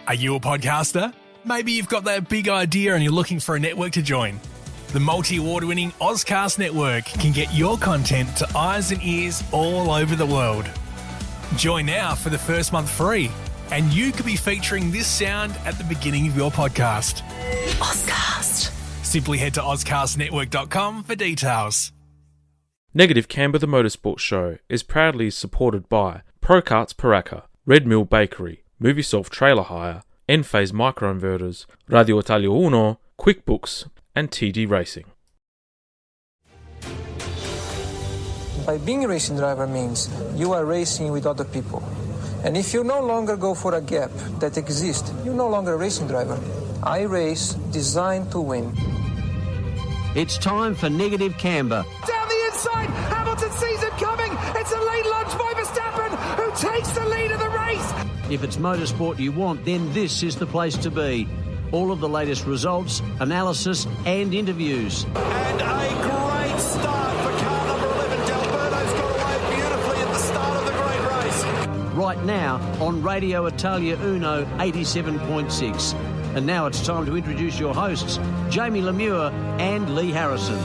Are you a podcaster? Maybe you've got that big idea and you're looking for a network to join. The multi-award-winning Ozcast Network can get your content to eyes and ears all over the world. Join now for the first month free, and you could be featuring this sound at the beginning of your podcast. Ozcast. Simply head to ozcastnetwork.com for details. Negative Camber the Motorsport Show is proudly supported by Pro Karts Paraka, Red Mill Bakery, Moviesoft Trailer Hire, Enphase Microinverters, Radio Italia Uno, QuickBooks, and TD Racing. By being a racing driver means you are racing with other people. And if you no longer go for a gap that exists, you're no longer a racing driver. I race designed to win. It's time for Negative Camber. Down the inside, Hamilton sees it coming. It's a late lunge by Verstappen, who takes the lead of the race. If it's motorsport you want, then this is the place to be. All of the latest results, analysis and interviews. And a great start for car number 11. D'Alberto's got away beautifully at the start of the great race. Right now on Radio Italia Uno 87.6. And now it's time to introduce your hosts, Jamie Lemure and Lee Harrison.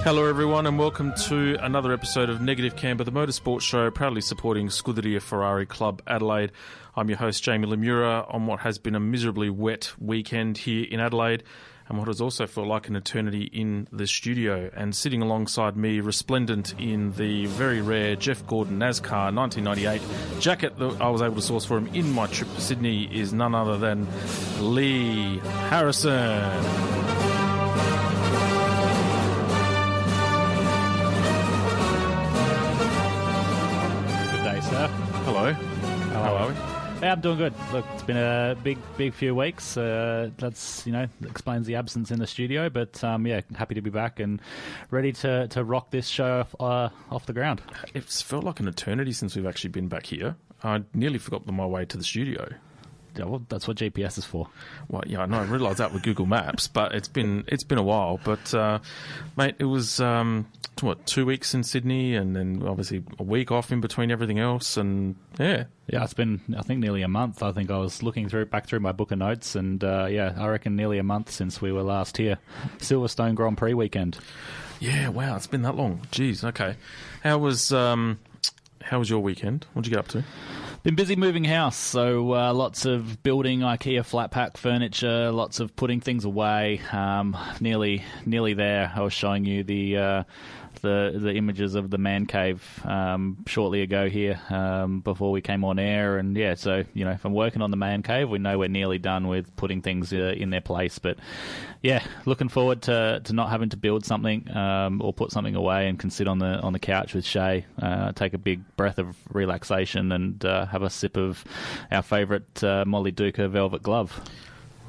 Hello everyone and welcome to another episode of Negative Camber, the motorsport show, proudly supporting Scuderia Ferrari Club Adelaide. I'm your host Jamie Lemure on what has been a miserably wet weekend here in Adelaide and what has also felt like an eternity in the studio. And sitting alongside me, resplendent in the very rare Jeff Gordon NASCAR 1998 jacket that I was able to source for him in my trip to Sydney, is none other than Lee Harrison. Hello. How are we? Yeah, I'm doing good. Look, it's been a big few weeks. That's, explains the absence in the studio. But, happy to be back and ready to rock this show off the ground. It's felt like an eternity since we've actually been back here. I nearly forgot my way to the studio. Yeah, well, that's what GPS is for. Well, yeah, I know. I realise that with Google Maps, but it's been a while. But, mate, it was 2 weeks in Sydney, and then obviously a week off in between everything else, and yeah. Yeah, it's been, I think, nearly a month. I think I was looking back through my book of notes, and I reckon nearly a month since we were last here. Silverstone Grand Prix weekend. Yeah, wow, it's been that long. Jeez, okay. How was your weekend? What did you get up to? Been busy moving house, so lots of building IKEA flat pack furniture, lots of putting things away. Nearly there. I was showing you the images of the man cave shortly ago here before we came on air, and yeah, so if I'm working on the man cave, we know we're nearly done with putting things in their place. But yeah, looking forward to not having to build something or put something away and can sit on the couch with Shay, take a big breath of relaxation and have a sip of our favourite Molly Duca velvet glove.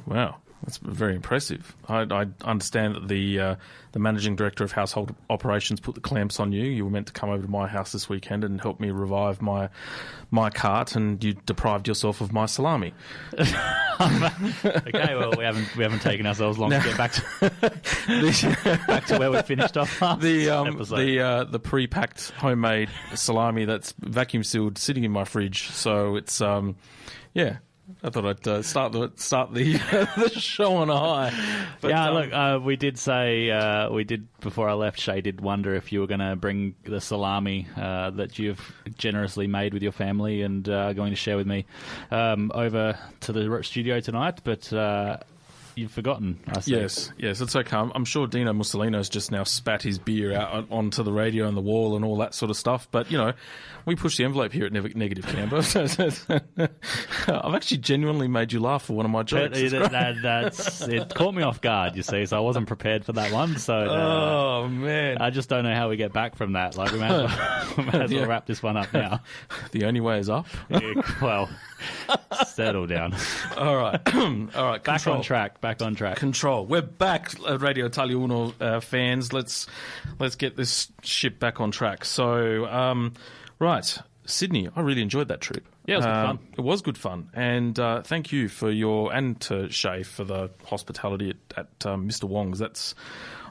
Wow. That's very impressive. I understand that the managing director of household operations put the clamps on you. You were meant to come over to my house this weekend and help me revive my cart, and you deprived yourself of my salami. Okay, well we haven't taken ourselves long to get back to where we finished off last episode. The pre-packed homemade salami that's vacuum sealed, sitting in my fridge. So it's yeah. I thought I'd start the show on a high. But, yeah, look, we did before I left. Shay did wonder if you were going to bring the salami that you've generously made with your family and going to share with me over to the studio tonight, but. You've forgotten, I see. Yes, it's okay. I'm sure Dino Mussolino's just now spat his beer out onto the radio and the wall and all that sort of stuff. But, we push the envelope here at Negative Camber. I've actually genuinely made you laugh for one of my jokes. It caught me off guard, you see, so I wasn't prepared for that one. So, oh, man. I just don't know how we get back from that. Like, we might as well wrap this one up now. The only way is up. Yeah, well, settle down. All right. Back on track. Control. We're back, Radio Italia Uno fans. Let's get this ship back on track. So, right, Sydney. I really enjoyed that trip. Yeah, it was good fun. It was good fun, and thank you for and to Shay for the hospitality at Mr. Wong's.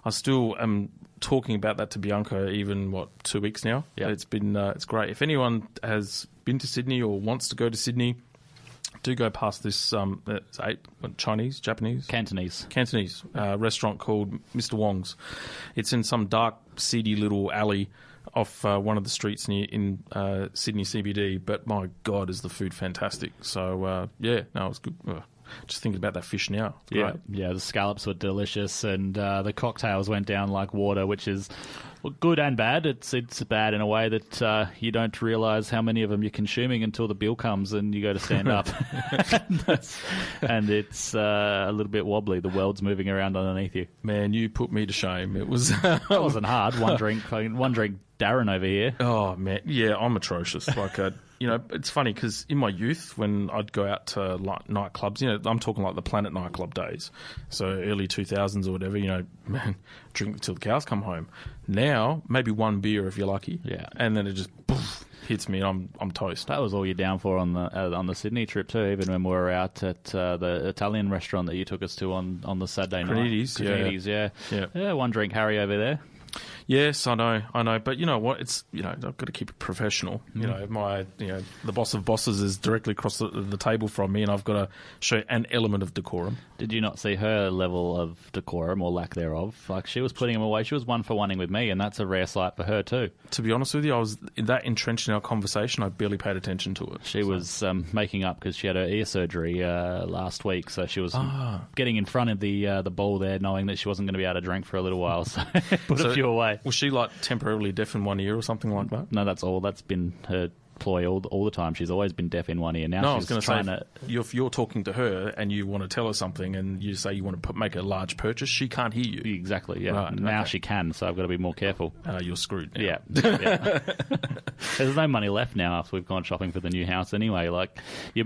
I still am talking about that to Bianca. Even 2 weeks now. Yeah, it's been it's great. If anyone has been to Sydney or wants to go to Sydney, do go past this Japanese? Cantonese restaurant called Mr. Wong's. It's in some dark, seedy little alley off one of the streets in Sydney CBD, but my God, is the food fantastic. So, it was good. Just thinking about that fish now. Yeah, the scallops were delicious, and the cocktails went down like water, which is good and bad. It's bad in a way that you don't realise how many of them you're consuming until the bill comes and you go to stand up. And it's a little bit wobbly. The world's moving around underneath you. Man, you put me to shame. It was It wasn't hard. One drink, Darren over here. Oh, man. Yeah, I'm atrocious. It's funny because in my youth, when I'd go out to nightclubs, I'm talking like the Planet nightclub days, so early 2000s or whatever, man, drink till the cows come home. Now, maybe one beer if you're lucky. Yeah. And then it just hits me and I'm toast. That was all you're down for on the Sydney trip too, even when we were out at the Italian restaurant that you took us to on the Saturday night. Cronides, yeah. One drink Harry over there. Yes, I know, but you know what? It's I've got to keep it professional. The boss of bosses is directly across the table from me, and I've got to show an element of decorum. Did you not see her level of decorum or lack thereof? Like, she was putting him away. She was 1-for-1ing with me, and that's a rare sight for her too. To be honest with you, I was that entrenched in our conversation, I barely paid attention to it. She was making up because she had her ear surgery last week, so she was getting in front of the ball there, knowing that she wasn't going to be able to drink for a little while, so put a few away. Was she like temporarily deaf in one ear or something like that? No, that's all. That's been her ploy all the time. She's always been deaf in one ear. Now she's trying to. If you're talking to her and you want to tell her something and you say you want to make a large purchase, she can't hear you. Exactly. Yeah. Right, now she can, so I've got to be more careful. You're screwed now. Yeah. There's no money left now after we've gone shopping for the new house anyway. Like, you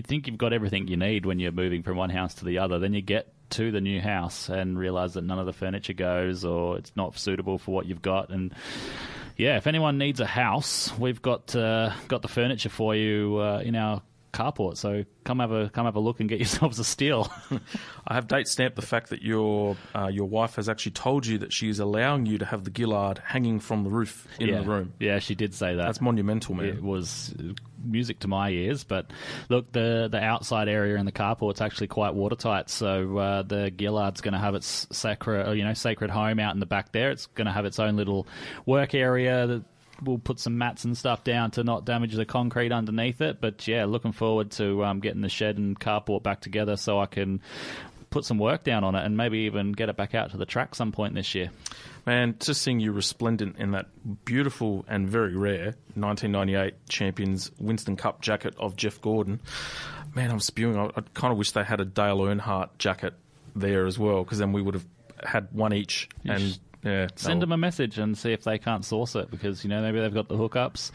think you've got everything you need when you're moving from one house to the other. Then you get to the new house and realise that none of the furniture goes, or it's not suitable for what you've got. And yeah, if anyone needs a house, we've got the furniture for you in our carport. So come have a look and get yourselves a steal. I have date stamped the fact that your wife has actually told you that she is allowing you to have the Gillard hanging from the roof in the room. Yeah, she did say that. That's monumental, man. It was music to my ears. But look, the outside area in the carport's actually quite watertight. So the Gillard's going to have its sacred home out in the back there. It's going to have its own little work area that we'll put some mats and stuff down to not damage the concrete underneath it. But yeah, looking forward to getting the shed and carport back together so I can put some work down on it and maybe even get it back out to the track some point this year. Man, just seeing you resplendent in that beautiful and very rare 1998 Champions Winston Cup jacket of Jeff Gordon. Man, I'm spewing. I kind of wish they had a Dale Earnhardt jacket there as well, because then we would have had one each. And yeah, send them a message and see if they can't source it, because maybe they've got the hookups.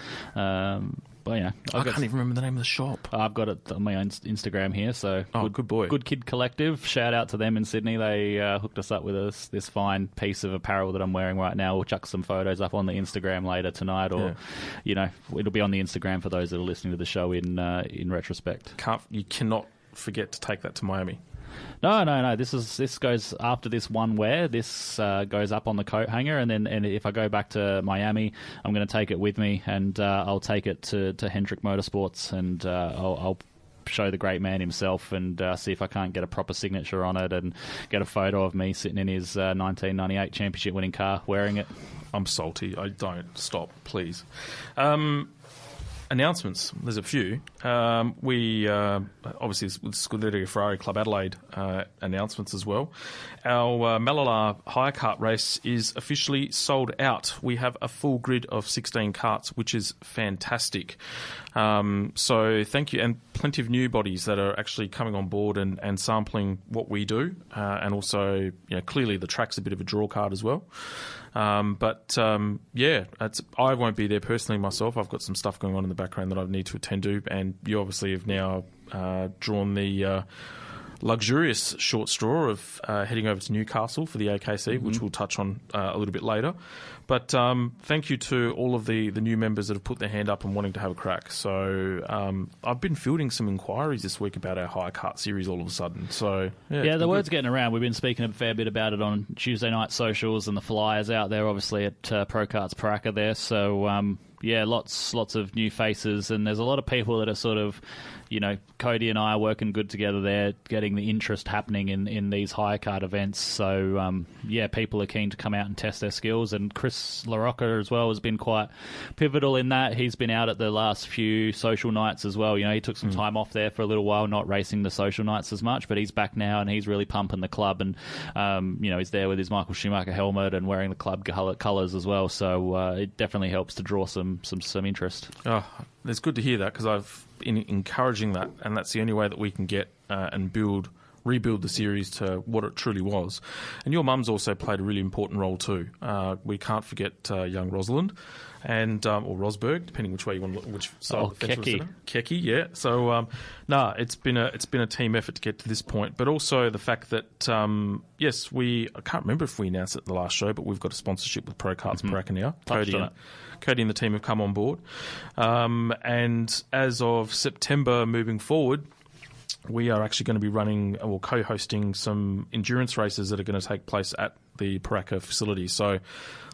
But I can't even remember the name of the shop. I've got it on my own Instagram here. So good boy, Good Kid Collective. Shout out to them in Sydney. They hooked us up with this fine piece of apparel that I'm wearing right now. We'll chuck some photos up on the Instagram later tonight, or it'll be on the Instagram for those that are listening to the show in retrospect. You cannot forget to take that to Miami. No. This goes after this one wear. This goes up on the coat hanger, and if I go back to Miami, I'm going to take it with me, and I'll take it to Hendrick Motorsports, and I'll show the great man himself and see if I can't get a proper signature on it and get a photo of me sitting in his 1998 championship-winning car wearing it. I'm salty. I don't. Stop, please. Announcements. There's a few. We obviously with Scuderia Ferrari Club Adelaide announcements as well. Our Malalar hire kart race is officially sold out. We have a full grid of 16 karts, which is fantastic. So thank you, and plenty of new bodies that are actually coming on board and sampling what we do, and also clearly the track's a bit of a draw card as well. I won't be there personally myself. I've got some stuff going on in the background that I need to attend to, and you obviously have now drawn the luxurious short straw of heading over to Newcastle for the AKC, which we'll touch on a little bit later. But thank you to all of the new members that have put their hand up and wanting to have a crack. So I've been fielding some inquiries this week about our hire kart series all of a sudden. So yeah, the word's getting around. We've been speaking a fair bit about it on Tuesday night socials and the flyers out there, obviously at Pro Karts Paraka there. So lots of new faces, and there's a lot of people that are sort of, Cody and I are working good together there, getting the interest happening in these hire card events. So, people are keen to come out and test their skills. And Chris LaRocca as well has been quite pivotal in that. He's been out at the last few social nights as well. He took some time off there for a little while, not racing the social nights as much, but he's back now and he's really pumping the club. And, he's there with his Michael Schumacher helmet and wearing the club colours as well. So it definitely helps to draw some interest. Oh, it's good to hear that, because I've been encouraging that, and that's the only way that we can get and rebuild the series to what it truly was. And your mum's also played a really important role too. We can't forget young Rosalind and or Rosberg, depending which way you want to look, which side of the fence Keke. we're sitting. Keke, yeah. So it's been a team effort to get to this point, but also the fact that I can't remember if we announced it at the last show, but we've got a sponsorship with Pro Karts Paraka now. Cody and the team have come on board, and as of September moving forward, we are actually going to be running or co-hosting some endurance races that are going to take place at the Paraka facility. So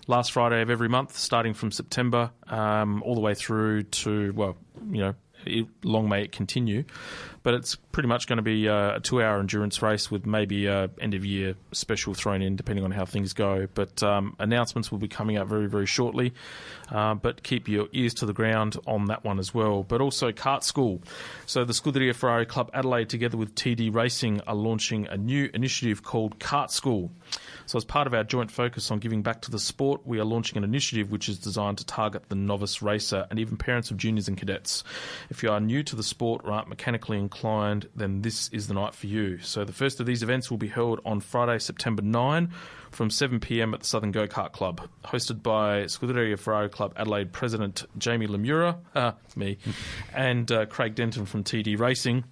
last Friday of every month, starting from September, all the way through to, long may it continue. But it's pretty much going to be a 2-hour endurance race with maybe a end-of-year special thrown in, depending on how things go. But announcements will be coming out very, very shortly. But keep your ears to the ground on that one as well. But also Kart School. So the Scuderia Ferrari Club Adelaide, together with TD Racing, are launching a new initiative called Kart School. So as part of our joint focus on giving back to the sport, we are launching an initiative which is designed to target the novice racer and even parents of juniors and cadets. If you are new to the sport or aren't mechanically inclined, then this is the night for you. So the first of these events will be held on Friday, September 9 from 7 p.m. at the Southern Go-Kart Club, hosted by Scuderia Ferrari Club Adelaide President Jamie Lemura, me, and Craig Denton from TD Racing.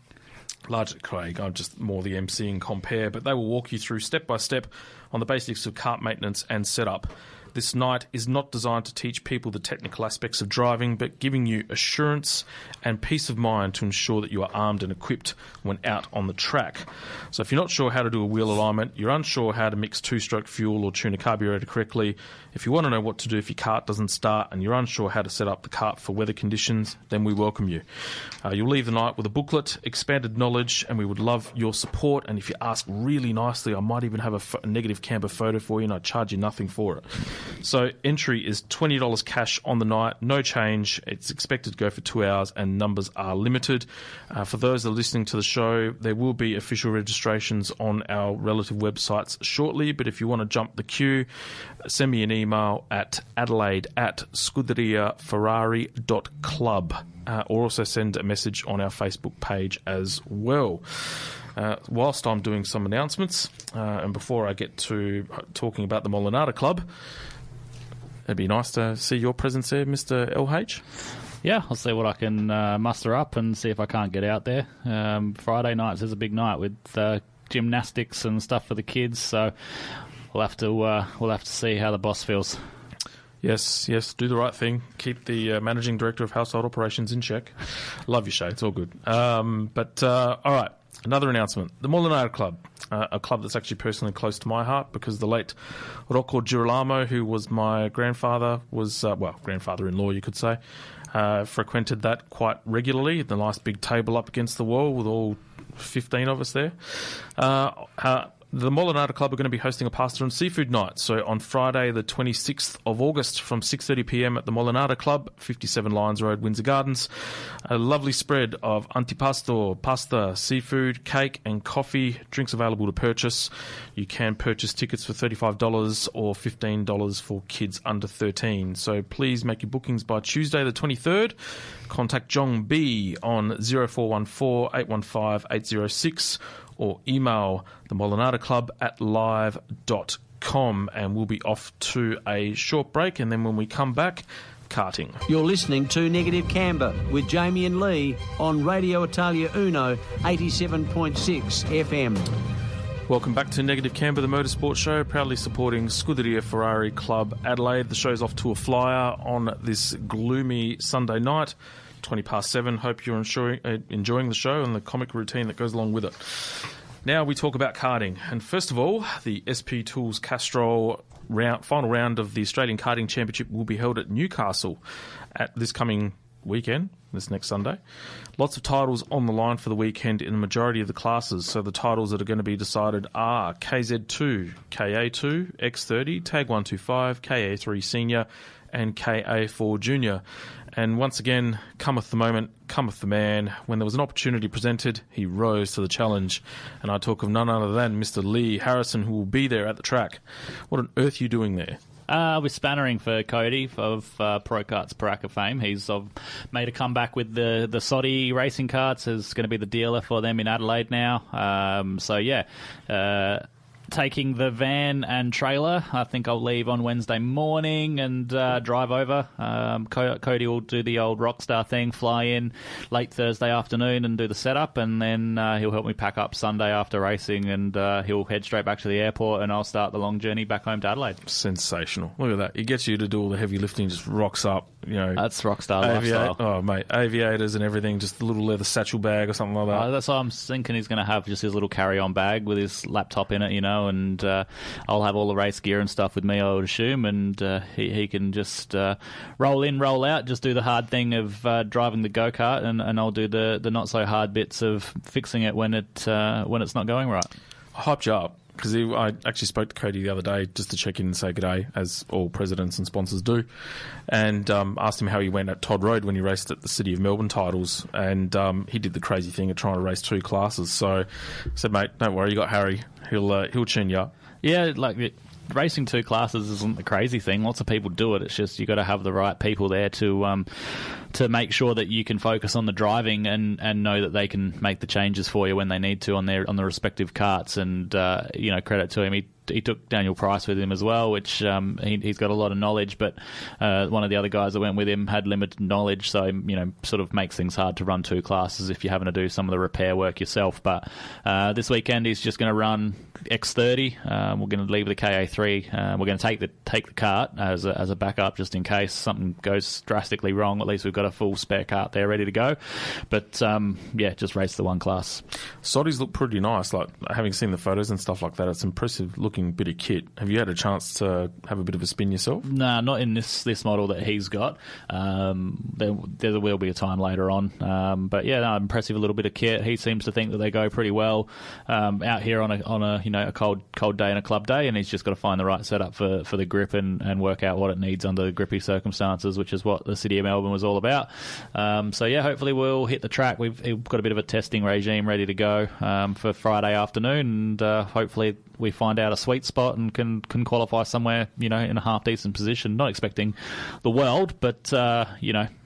Largely Craig, I'm just more the MC and compare, but they will walk you through step by step on the basics of kart maintenance and setup. This night is not designed to teach people the technical aspects of driving, but giving you assurance and peace of mind to ensure that you are armed and equipped when out on the track. So if you're not sure how to do a wheel alignment, you're unsure how to mix two-stroke fuel or tune a carburetor correctly, if you want to know what to do if your kart doesn't start and you're unsure how to set up the kart for weather conditions, then we welcome you. You'll leave the night with a booklet, expanded knowledge, and we would love your support. And if you ask really nicely, I might even have a negative camber photo for you, and I charge you nothing for it. So entry is $20 cash on the night, no change. It's expected to go for 2 hours, and numbers are limited. For those that are listening to the show, there will be official registrations on our relative websites shortly, but if you want to jump the queue, send me an email at adelaide@scuderiaferrari.club, or also send a message on our Facebook page as well. Whilst I'm doing some announcements, and before I get to talking about the Molinata Club, it'd be nice to see your presence there, Mr. LH. Yeah, I'll see what I can muster up and see if I can't get out there. Friday nights is a big night with gymnastics and stuff for the kids, so we'll have to see how the boss feels. Yes, do the right thing. Keep the Managing Director of Household Operations in check. Love your show, it's all good. All right, another announcement. The Molinata Club, a club that's actually personally close to my heart because the late Rocco Girolamo, who was my grandfather, was, grandfather-in-law you could say, frequented that quite regularly. The nice big table up against the wall with all 15 of us there. The Molinata Club are going to be hosting a pasta and seafood night. So on Friday, the 26th of August from 6:30 p.m. at the Molinata Club, 57 Lions Road, Windsor Gardens. A lovely spread of antipasto, pasta, seafood, cake and coffee. Drinks available to purchase. You can purchase tickets for $35 or $15 for kids under 13. So please make your bookings by Tuesday the 23rd. Contact John B on 0414 815 806 or email the Molinata Club at live.com, and we'll be off to a short break, and then when we come back, karting. You're listening to Negative Camber with Jamie and Lee on Radio Italia Uno 87.6 FM. Welcome back to Negative Camber, the motorsport show, proudly supporting Scuderia Ferrari Club Adelaide. The show's off to a flyer on this gloomy Sunday night, 7:20. Hope you're enjoying the show and the comic routine that goes along with it. Now we talk about karting. And first of all, the SP Tools Castrol final round of the Australian Karting Championship will be held at Newcastle at this coming weekend, this next Sunday. Lots of titles on the line for the weekend in the majority of the classes. So the titles that are going to be decided are KZ2, KA2, X30, Tag 125, KA3 Senior, and KA4 Junior. And once again, cometh the moment, cometh the man. When there was an opportunity presented, he rose to the challenge. And I talk of none other than Mr. Lee Harrison, who will be there at the track. What on earth are you doing there? We're spannering for Cody of Pro Karts Paraka fame. He's made a comeback with the Soddy racing karts. Is going to be the dealer for them in Adelaide now. Taking the van and trailer. I think I'll leave on Wednesday morning and drive over. Cody will do the old Rockstar thing, fly in late Thursday afternoon and do the setup, and then he'll help me pack up Sunday after racing, and he'll head straight back to the airport, and I'll start the long journey back home to Adelaide. Sensational. Look at that. He gets you to do all the heavy lifting, just rocks up. That's Rockstar lifestyle. Oh, mate, aviators and everything, just a little leather satchel bag or something like that. That's what I'm thinking. He's going to have just his little carry-on bag with his laptop in it, and I'll have all the race gear and stuff with me, I would assume, and he can just roll in, roll out, just do the hard thing of driving the go-kart, and I'll do the not-so-hard bits of fixing it when it's not going right. I hyped you up, because I actually spoke to Cody the other day just to check in and say g'day, as all presidents and sponsors do, and asked him how he went at Todd Road when he raced at the City of Melbourne titles, and he did the crazy thing of trying to race 2 classes. So I said, mate, don't worry, you got Harry. He'll tune you up. Yeah, racing 2 classes isn't the crazy thing. Lots of people do it. It's just you got to have the right people there to make sure that you can focus on the driving and know that they can make the changes for you when they need to on the respective karts. And credit to him. He took Daniel Price with him as well, which he's got a lot of knowledge, but one of the other guys that went with him had limited knowledge, so sort of makes things hard to run 2 classes if you're having to do some of the repair work yourself. But this weekend he's just going to run X30. We're going to leave the KA3. We're going to take the kart as a backup just in case something goes drastically wrong. At least we've got a full spare kart there ready to go. But just race the 1 class. Soddies look pretty nice. Like, having seen the photos and stuff like that, it's impressive looking bit of kit. Have you had a chance to have a bit of a spin yourself? Nah, not in this model that he's got. There will be a time later on. Impressive little bit of kit. He seems to think that they go pretty well out here on a cold day and a club day, and he's just got to find the right setup for the grip and work out what it needs under grippy circumstances, which is what the City of Melbourne was all about. Hopefully we'll hit the track. We've got a bit of a testing regime ready to go for Friday afternoon, and hopefully we find out a sweet spot and can qualify somewhere, in a half decent position. Not expecting the world, but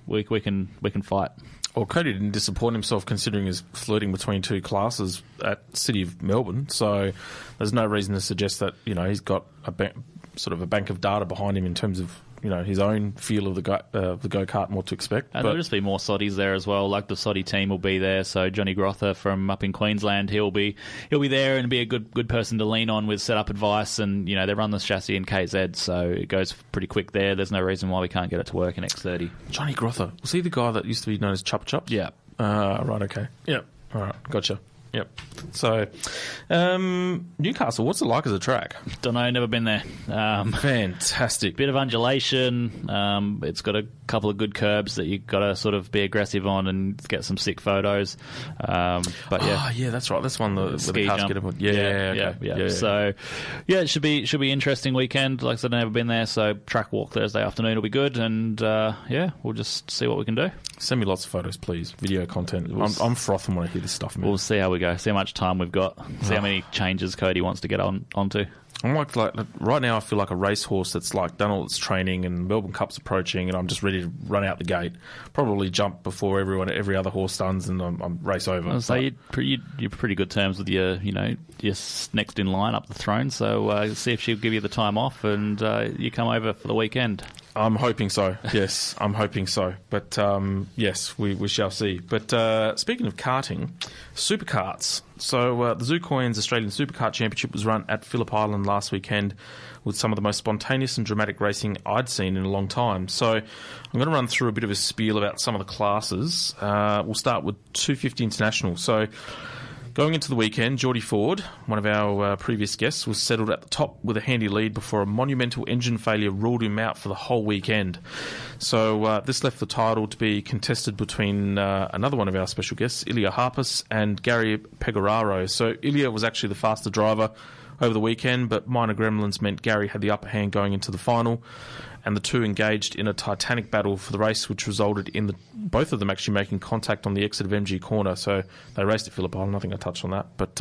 we can fight. Well, Cody didn't disappoint himself considering his flirting between 2 classes at City of Melbourne, so there's no reason to suggest that he's got a bank of data behind him in terms of his own feel of the go-kart and what to expect. And there'll just be more Soddies there as well. Like the Soddy team will be there. So Johnny Grother from up in Queensland, he'll be there and be a good person to lean on with setup advice. And they run this chassis in KZ, so it goes pretty quick there. There's no reason why we can't get it to work in X30. Johnny Grother, was he the guy that used to be known as Chup Chup? Yeah. Right. Okay. Yep. All right. Gotcha. Yep. So, Newcastle, what's it like as a track? Don't know, never been there. Fantastic. Bit of undulation. It's got a couple of good curbs that you've got to sort of be aggressive on and get some sick photos. But yeah. Oh, yeah, that's right. That's one where the cars get up. Yeah. So, it should be interesting weekend. Like I said, I've never been there, so track walk Thursday afternoon will be good. And, we'll just see what we can do. Send me lots of photos, please. Video content. I'm frothing when I hear this stuff, man. We'll see how we go. See how much time we've got. See how many changes Cody wants to get onto. I'm like right now I feel like a racehorse that's done all its training and Melbourne Cup's approaching and I'm just ready to run out the gate. Probably jump before every other horse does and I'm race over. So you're pretty good terms with your next in line up the throne. So see if she'll give you the time off and you come over for the weekend. I'm hoping so. Yes, I'm hoping so. But yes, we shall see. But speaking of karting, Supercars. So the Zoocoins Australian Supercar Championship was run at Phillip Island last weekend with some of the most spontaneous and dramatic racing I'd seen in a long time. So I'm going to run through a bit of a spiel about some of the classes. We'll start with 250 International. So Going into the weekend, Geordie Ford, one of our previous guests, was settled at the top with a handy lead before a monumental engine failure ruled him out for the whole weekend. So this left the title to be contested between another one of our special guests, Ilya Harpus, and Gary Pegoraro. So Ilya was actually the faster driver over the weekend, but minor gremlins meant Gary had the upper hand going into the final, and the two engaged in a titanic battle for the race, which resulted in both of them actually making contact on the exit of MG Corner. So they raced at Phillip Island. I think I touched on that. But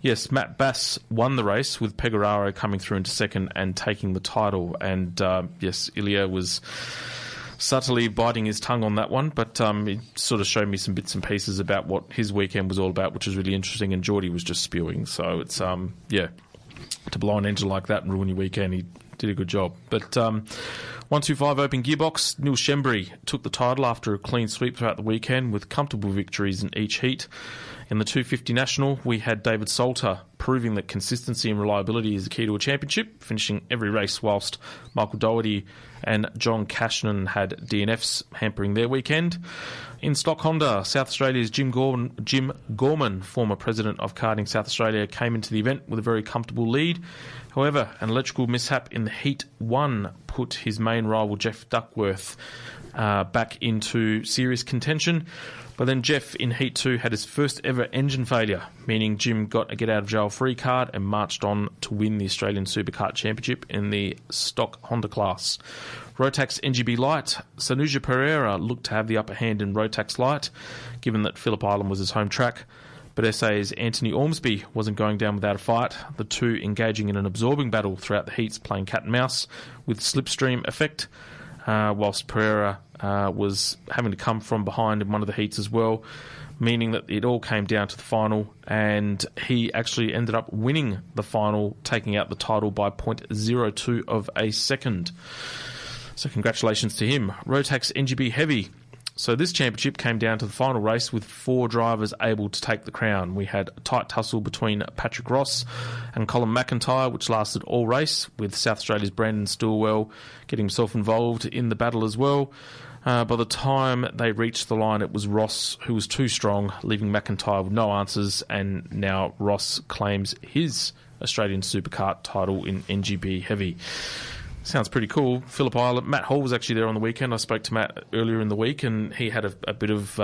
yes, Matt Bass won the race with Pegoraro coming through into second and taking the title. And yes, Ilya was subtly biting his tongue on that one, but he sort of showed me some bits and pieces about what his weekend was all about, which was really interesting, and Geordie was just spewing. So it's, yeah, to blow an engine like that and ruin your weekend, he did a good job. But 125 Open Gearbox, Neil Shembury took the title after a clean sweep throughout the weekend with comfortable victories in each heat. In the 250 National, we had David Salter proving that consistency and reliability is the key to a championship, finishing every race, whilst Michael Doherty and John Cashnan had DNFs hampering their weekend. In Stock Honda, South Australia's Jim Gorman, former president of Karting South Australia, came into the event with a very comfortable lead. However, an electrical mishap in the Heat 1 put his main rival Jeff Duckworth back into serious contention. But then Jeff in Heat 2 had his first ever engine failure, meaning Jim got a get-out-of-jail-free card and marched on to win the Australian Supercar Championship in the Stock Honda class. Rotax NGB Light, Sanuja Pereira looked to have the upper hand in Rotax Light, given that Phillip Island was his home track. But SA's Anthony Ormsby wasn't going down without a fight, the two engaging in an absorbing battle throughout the heats, playing cat and mouse with slipstream effect, whilst Pereira was having to come from behind in one of the heats as well, meaning that it all came down to the final, and he actually ended up winning the final, taking out the title by 0.02 of a second. So congratulations to him. Rotax NGB Heavy. So this championship came down to the final race with 4 drivers able to take the crown. We had a tight tussle between Patrick Ross and Colin McIntyre, which lasted all race, with South Australia's Brandon Stillwell getting himself involved in the battle as well. By the time they reached the line, it was Ross who was too strong, leaving McIntyre with no answers, and now Ross claims his Australian Supercar title in NGB Heavy. Sounds pretty cool. Phillip Island. Matt Hall was actually there on the weekend. I spoke to Matt earlier in the week, and he had a bit of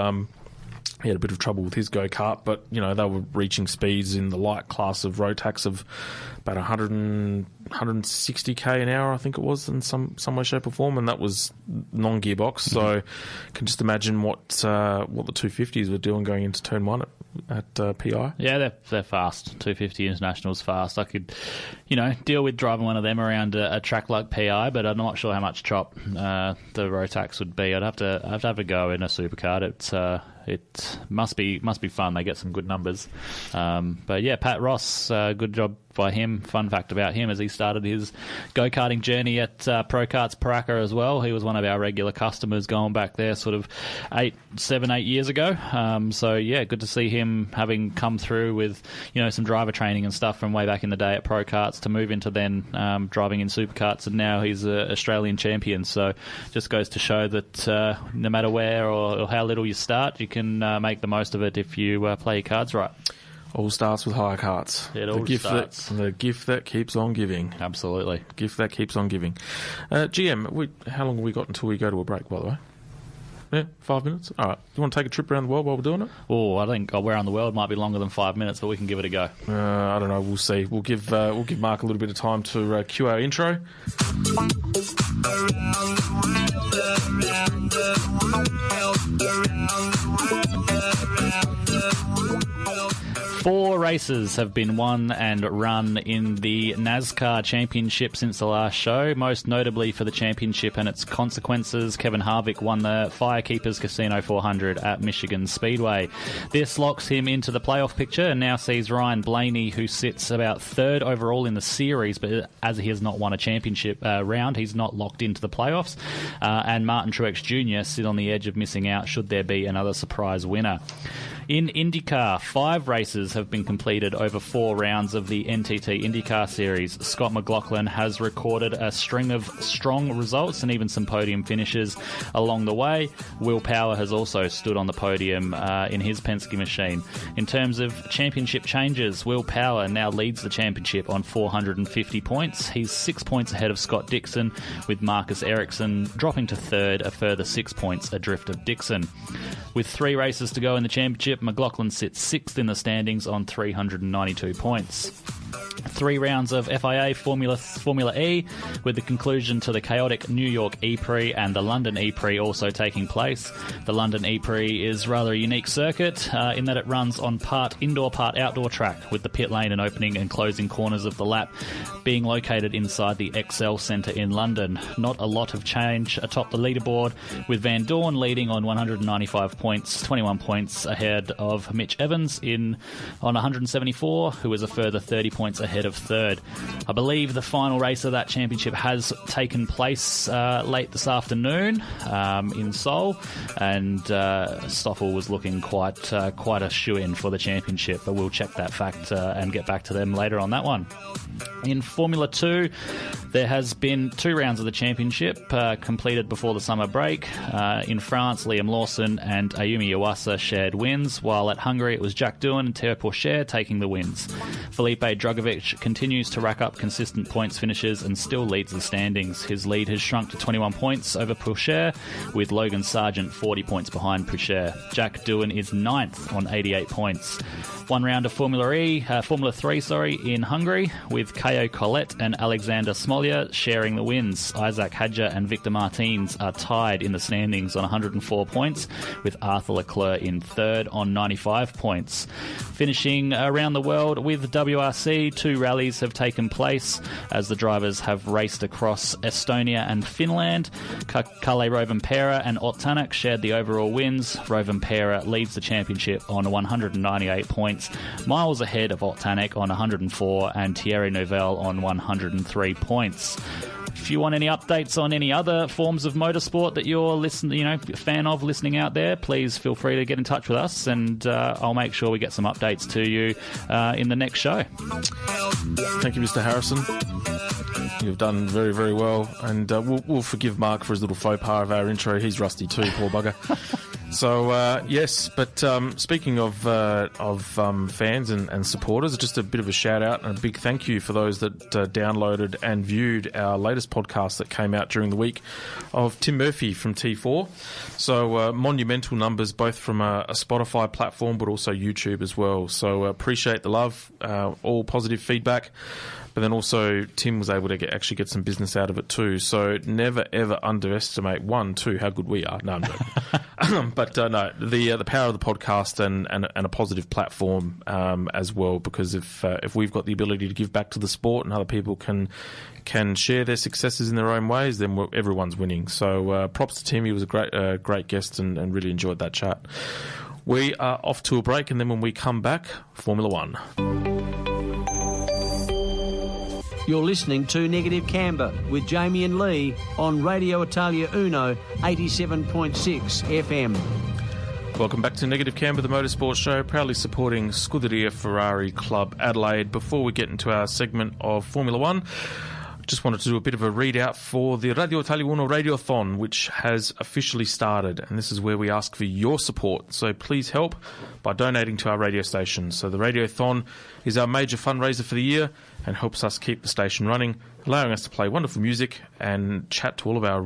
trouble with his go-kart, but you know, they were reaching speeds in the light class of Rotax of about 160k an hour, I think it was, in some way, shape or form, and that was non-gearbox. So can just imagine what the 250s were doing going into turn 1 at PI. Yeah, they're fast. 250 International's fast. I could, deal with driving one of them around a track like PI, but I'm not sure how much chop the Rotax would be. I'd have to have a go in a supercar. It must be fun. They get some good numbers. But yeah, Pat Ross, good job by him. Fun fact about him is he started his go-karting journey at Pro Karts Paraka as well. He was one of our regular customers going back there sort of 7, 8 years ago. So yeah, good to see him having come through with, some driver training and stuff from way back in the day at Pro Karts to move into then driving in superkarts, and now he's an Australian champion. So just goes to show that no matter where or how little you start, you can make the most of it if you play your cards right. All starts with hire carts. It all starts. The gift that keeps on giving. Absolutely. Gift that keeps on giving. GM, how long have we got until we go to a break, by the way? Yeah, 5 minutes? All right. Do you want to take a trip around the world while we're doing it? Oh, I think around the world might be longer than 5 minutes, but we can give it a go. I don't know. We'll see. We'll give Mark a little bit of time to cue our intro. Four races have been won and run in the NASCAR Championship since the last show, most notably for the championship and its consequences. Kevin Harvick won the Firekeepers Casino 400 at Michigan Speedway. This locks him into the playoff picture and now sees Ryan Blaney, who sits about third overall in the series, but as he has not won a championship round, he's not locked into the playoffs. And Martin Truex Jr. sit on the edge of missing out should there be another surprise winner. In IndyCar, 5 races have been completed over 4 rounds of the NTT IndyCar Series. Scott McLaughlin has recorded a string of strong results and even some podium finishes along the way. Will Power has also stood on the podium in his Penske machine. In terms of championship changes, Will Power now leads the championship on 450 points. He's 6 points ahead of Scott Dixon, with Marcus Ericsson dropping to third, a further 6 points adrift of Dixon. With 3 races to go in the championship, McLaughlin sits 6th in the standings on 392 points. 3 rounds of FIA Formula E, with the conclusion to the chaotic New York E-Prix and the London E-Prix also taking place. The London E-Prix is rather a unique circuit in that it runs on part indoor, part outdoor track, with the pit lane and opening and closing corners of the lap being located inside the Excel Centre in London. Not a lot of change atop the leaderboard, with Van Dorn leading on 195 points, 21 points ahead of Mitch Evans on 174, who is a further 30 points ahead of third. I believe the final race of that championship has taken place late this afternoon in Seoul, and Stoffel was looking quite a shoe-in for the championship, but we'll check that fact and get back to them later on that one. In Formula 2, there has been 2 rounds of the championship completed before the summer break. In France, Liam Lawson and Ayumi Iwasa shared wins, while at Hungary it was Jack Doohan and Theo Pourchaire taking the wins. Felipe Drugovich continues to rack up consistent points finishes and still leads the standings. His lead has shrunk to 21 points over Pourchaire, with Logan Sargent 40 points behind Pourchaire. Jack Doohan is 9th on 88 points. 1 round of Formula 3 in Hungary, with Caio Collet and Alexander Smolja sharing the wins. Isaac Hadja and Victor Martins are tied in the standings on 104 points, with Arthur Leclerc in third on 95 points. Finishing around the world with WRC, 2 rallies have taken place as the drivers have raced across Estonia and Finland. Kalle Rovanperä and Ott Tänak shared the overall wins. Rovanperä leads the championship on 198 points, miles ahead of Ott Tänak on 104 and Thierry Neuville on 103 points. If you want any updates on any other forms of motorsport that you're a fan of listening out there, please feel free to get in touch with us, and I'll make sure we get some updates to you in the next show. Thank you, Mr. Harrison. You've done very, very well, and we'll forgive Mark for his little faux pas of our intro. He's rusty too, poor bugger. So, yes, but speaking of fans and supporters, just a bit of a shout-out and a big thank you for those that downloaded and viewed our latest podcast that came out during the week of Tim Murphy from T4. So, monumental numbers, both from a Spotify platform but also YouTube as well. So, appreciate the love, all positive feedback. But then also Tim was able to actually get some business out of it too. So never ever underestimate how good we are. No, I'm joking. But no, the power of the podcast and a positive platform as well. Because if we've got the ability to give back to the sport and other people can share their successes in their own ways, then everyone's winning. So props to Tim. He was a great guest and really enjoyed that chat. We are off to a break, and then when we come back, Formula One. You're listening to Negative Camber with Jamie and Lee on Radio Italia Uno 87.6 FM. Welcome back to Negative Camber, the motorsport show, proudly supporting Scuderia Ferrari Club Adelaide. Before we get into our segment of Formula One, just wanted to do a bit of a readout for the Radio Italia Uno Radiothon, which has officially started, and this is where we ask for your support. So please help by donating to our radio station. So the Radiothon is our major fundraiser for the year and helps us keep the station running, allowing us to play wonderful music and chat to all of our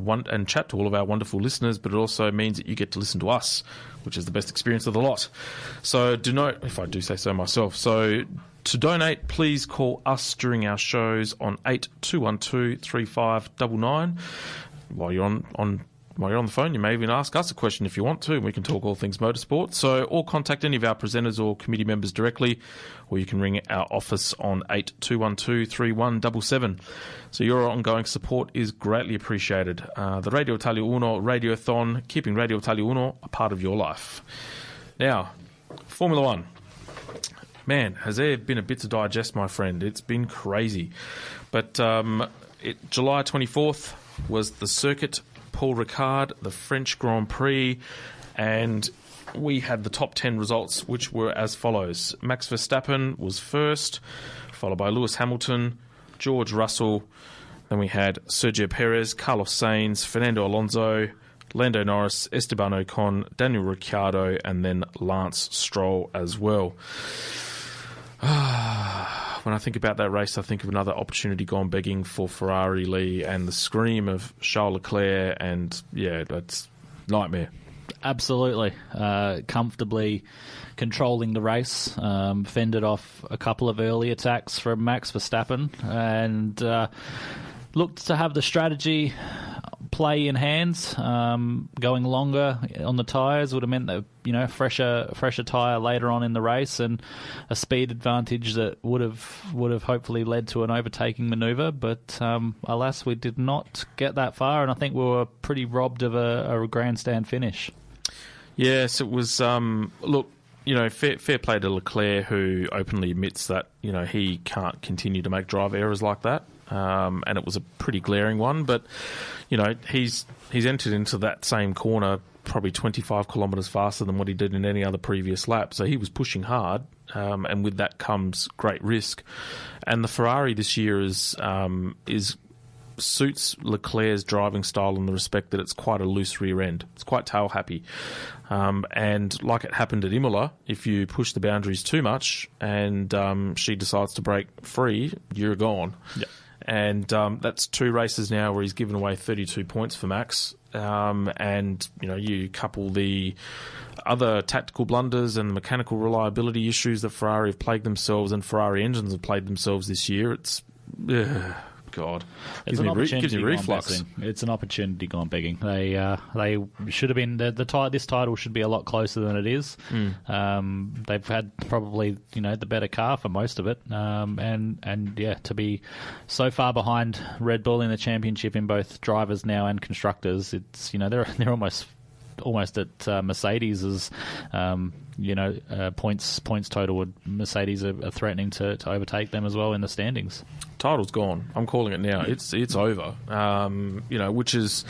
wonderful listeners. But it also means that you get to listen to us, which is the best experience of the lot. So do note, if I do say so myself. So to donate, please call us during our shows on 8212 3599. While you're on the phone, you may even ask us a question if you want to, and we can talk all things motorsport. So, or contact any of our presenters or committee members directly, or you can ring our office on 8212 3177. So your ongoing support is greatly appreciated. The Radio Italia Uno Radiothon, keeping Radio Italia Uno a part of your life. Now, Formula One. Man, has there been a bit to digest, my friend. It's been crazy. But July 24th was the circuit, Paul Ricard, the French Grand Prix, and we had the top 10 results, which were as follows. Max Verstappen was first, followed by Lewis Hamilton, George Russell. Then we had Sergio Perez, Carlos Sainz, Fernando Alonso, Lando Norris, Esteban Ocon, Daniel Ricciardo, and then Lance Stroll as well. When I think about that race, I think of another opportunity gone begging for Ferrari, Lee, and the scream of Charles Leclerc, and yeah, that's nightmare. Absolutely. Comfortably controlling the race, fended off a couple of early attacks from Max Verstappen, and looked to have the strategy play in hands. Going longer on the tyres would have meant that, you know, fresher tyre later on in the race, and a speed advantage that would have hopefully led to an overtaking manoeuvre. But alas, we did not get that far, and I think we were pretty robbed of a grandstand finish. Yes, it was. Look, you know, fair play to Leclerc, who openly admits that, you know, he can't continue to make drive errors like that. And it was a pretty glaring one, but you know, he's entered into that same corner probably 25 kilometres faster than what he did in any other previous lap, so he was pushing hard, and with that comes great risk. And the Ferrari this year is suits Leclerc's driving style in the respect that it's quite a loose rear end. It's quite tail happy, and like it happened at Imola, if you push the boundaries too much and she decides to break free, you're gone. Yep. And that's 2 races now where he's given away 32 points for Max. And, you know, you couple the other tactical blunders and mechanical reliability issues that Ferrari have plagued themselves and Ferrari engines have plagued themselves this year. It's... God, it's an opportunity gone reflux. It's an opportunity gone begging. They should have been this title should be a lot closer than it is. They've had probably, you know, the better car for most of it, and yeah, to be so far behind Red Bull in the championship in both drivers now and constructors, it's, you know, they're almost at Mercedes's points total. Would Mercedes are threatening to overtake them as well in the standings. Title's gone. I'm calling it now. It's over. You know, which is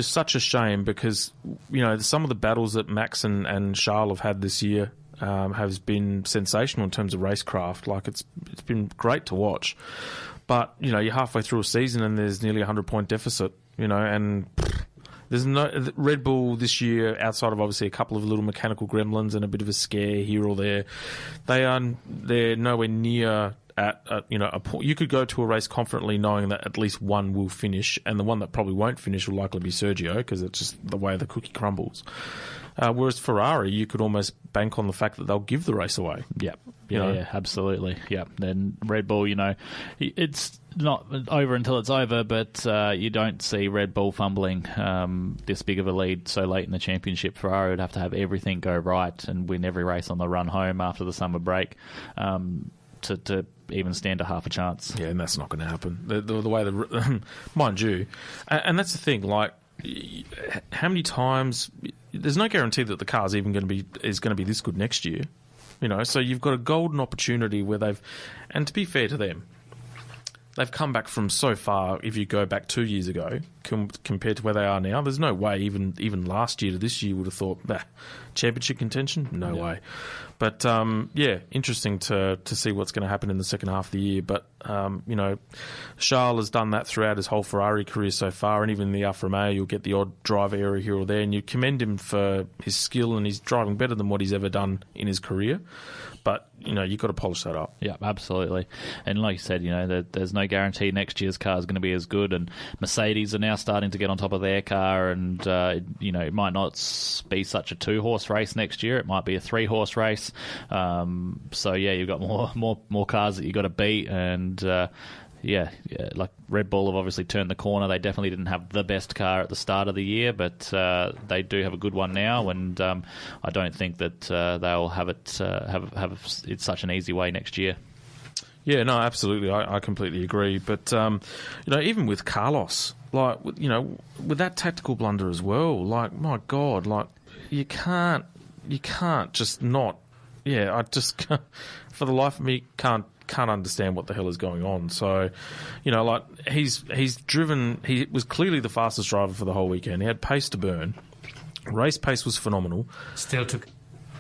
such a shame, because, you know, some of the battles that Max and Charles have had this year has been sensational in terms of racecraft. Like, it's been great to watch. But, you know, you're halfway through a season and there's nearly a 100-point deficit. You know, and there's no Red Bull this year, outside of obviously a couple of little mechanical gremlins and a bit of a scare here or there. They're nowhere near at a point. You could go to a race confidently knowing that at least one will finish, and the one that probably won't finish will likely be Sergio, because it's just the way the cookie crumbles. Whereas Ferrari, you could almost bank on the fact that they'll give the race away. Yep. Yeah, absolutely. Yeah. Then Red Bull, you know, it's not over until it's over, but you don't see Red Bull fumbling this big of a lead so late in the championship. Ferrari would have to have everything go right and win every race on the run home after the summer break to even stand a half a chance. Yeah, and that's not going to happen. The way mind you, and that's the thing. Like, how many times? There's no guarantee that the car's even going to be this good next year. You know, so you've got a golden opportunity where and to be fair to them, they've come back from so far. If you go back 2 years ago compared to where they are now, there's no way even last year to this year would have thought, championship contention? No way. But, yeah, interesting to see what's going to happen in the second half of the year. But, you know, Charles has done that throughout his whole Ferrari career so far, and even in the Alfa Romeo, you'll get the odd driver error here or there, and you commend him for his skill, and he's driving better than what he's ever done in his career. But, you know, you've got to polish that up. Yeah, absolutely. And like you said, you know, there's no guarantee next year's car is going to be as good, and Mercedes are now starting to get on top of their car, and, you know, it might not be such a 2-horse race next year. It might be a 3-horse race. So, yeah, you've got more cars that you've got to beat, and... Yeah, like Red Bull have obviously turned the corner. They definitely didn't have the best car at the start of the year, but they do have a good one now, and I don't think that they'll have it it's such an easy way next year. Yeah, no, absolutely, I completely agree. But you know, even with Carlos, like, you know, with that tactical blunder as well, like, my God, like, you can't just not. Yeah, I just can't, for the life of me can't understand what the hell is going on. So, you know, like, he's driven. He was clearly the fastest driver for the whole weekend. He had pace to burn. Race pace was phenomenal. Still took...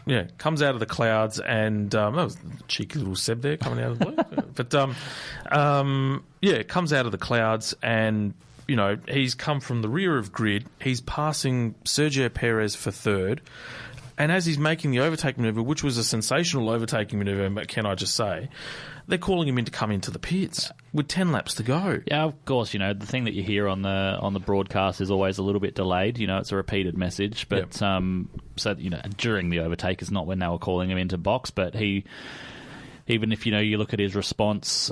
Yeah, comes out of the clouds, and that was a cheeky little Seb there coming out of the blue. But comes out of the clouds, and he's come from the rear of grid. He's passing Sergio Perez for third, and as he's making the overtake manoeuvre, which was a sensational overtaking manoeuvre, can I just say, they're calling him in to come into the pits with 10 laps to go. Yeah, of course. The thing that you hear on the broadcast is always a little bit delayed. It's a repeated message, but so during the overtake is not when they were calling him into box. But even if you look at his response,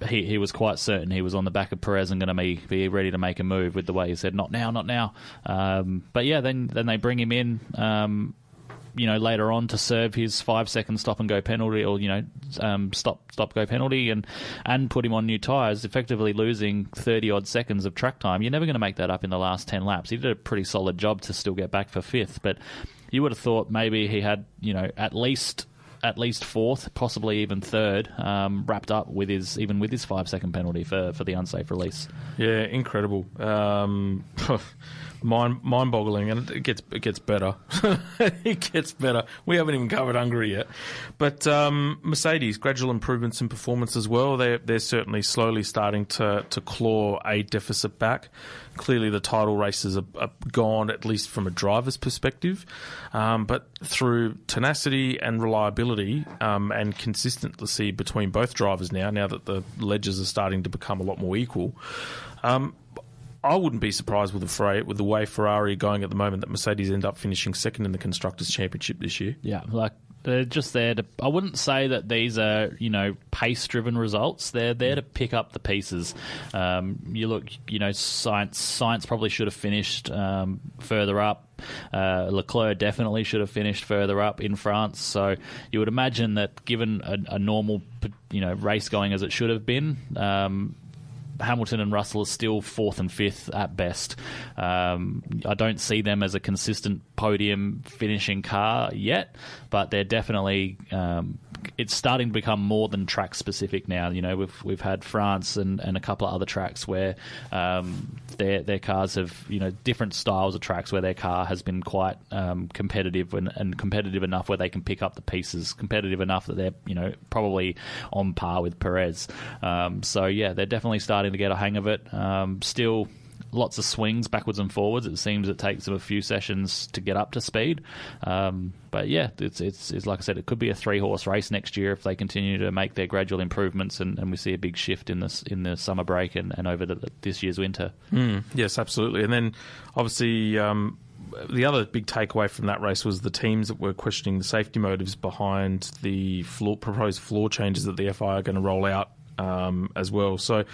he was quite certain he was on the back of Perez and going to be ready to make a move with the way he said, "Not now, not now." But yeah, then they bring him in. Later on to serve his 5-second stop and go penalty, or stop go penalty, and put him on new tyres, effectively losing 30 odd seconds of track time. You're never going to make that up in the last 10 laps. He did a pretty solid job to still get back for 5th, but you would have thought maybe he had at least fourth, possibly even third, wrapped up with his 5-second penalty for the unsafe release. Yeah, incredible. Mind-boggling, and it gets better. It gets better. We haven't even covered Hungary yet, but Mercedes, gradual improvements in performance as well. They're certainly slowly starting to claw a deficit back. Clearly, the title races are gone, at least from a driver's perspective, but through tenacity and reliability and consistency between both drivers now that the ledgers are starting to become a lot more equal. I wouldn't be surprised with the way Ferrari are going at the moment that Mercedes end up finishing second in the Constructors' Championship this year. Yeah, they're just there to... I wouldn't say that these are, pace-driven results. They're there to pick up the pieces. You look, Sainz probably should have finished further up. Leclerc definitely should have finished further up in France. So you would imagine that given a normal, race going as it should have been... Hamilton and Russell are still 4th and 5th at best. I don't see them as a consistent podium finishing car yet, but they're definitely... it's starting to become more than track specific now. We've had France and a couple of other tracks where their cars have different styles of tracks where their car has been quite competitive and competitive enough where they can pick up the pieces, competitive enough that they're probably on par with Perez. So yeah, they're definitely starting to get a hang of it. Still lots of swings backwards and forwards. It seems it takes them a few sessions to get up to speed. But yeah, it's like I said, it could be a 3-horse race next year if they continue to make their gradual improvements and we see a big shift in the summer break and over this year's winter. Yes, absolutely. And then obviously the other big takeaway from that race was the teams that were questioning the safety motives behind the proposed floor changes that the FIA are going to roll out as well. So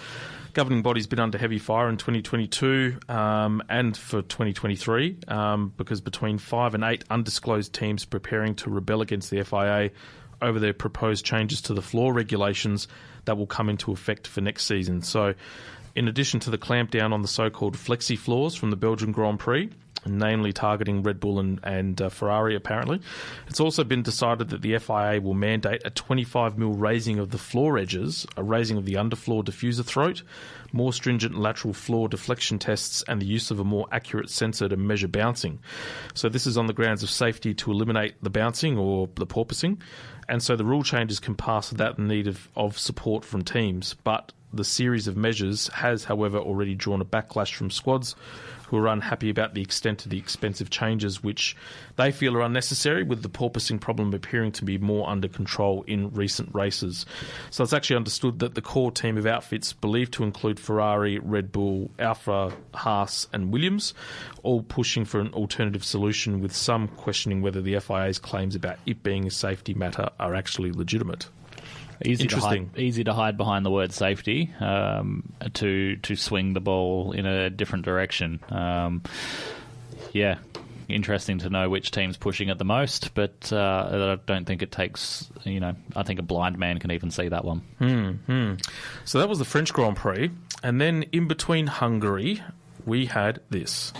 governing body's been under heavy fire in 2022 and for 2023 because between 5 and 8 undisclosed teams preparing to rebel against the FIA over their proposed changes to the floor regulations that will come into effect for next season. So in addition to the clampdown on the so-called flexi floors from the Belgian Grand Prix, namely targeting Red Bull and Ferrari apparently, it's also been decided that the FIA will mandate a 25mm raising of the floor edges, a raising of the underfloor diffuser throat, more stringent lateral floor deflection tests, and the use of a more accurate sensor to measure bouncing. So this is on the grounds of safety to eliminate the bouncing or the porpoising, and so the rule changes can pass without the need of support from teams. But the series of measures has, however, already drawn a backlash from squads who are unhappy about the extent of the expensive changes, which they feel are unnecessary, with the porpoising problem appearing to be more under control in recent races. So it's actually understood that the core team of outfits, believed to include Ferrari, Red Bull, Alfa, Haas and Williams, all pushing for an alternative solution, with some questioning whether the FIA's claims about it being a safety matter are actually legitimate. Easy to hide behind the word safety to swing the ball in a different direction. Yeah, interesting to know which team's pushing it the most, but I don't think it takes, I think a blind man can even see that one. So that was the French Grand Prix, and then in between Hungary, we had this.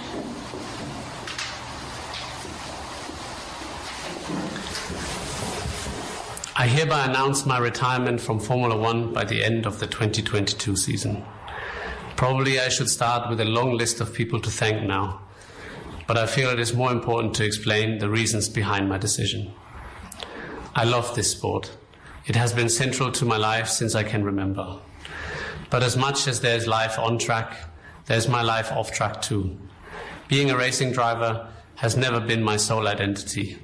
I hereby announce my retirement from Formula One by the end of the 2022 season. Probably I should start with a long list of people to thank now. but I feel it is more important to explain the reasons behind my decision. I love this sport. It has been central to my life since I can remember. But as much as there's life on track, there's my life off track too. Being a racing driver has never been my sole identity.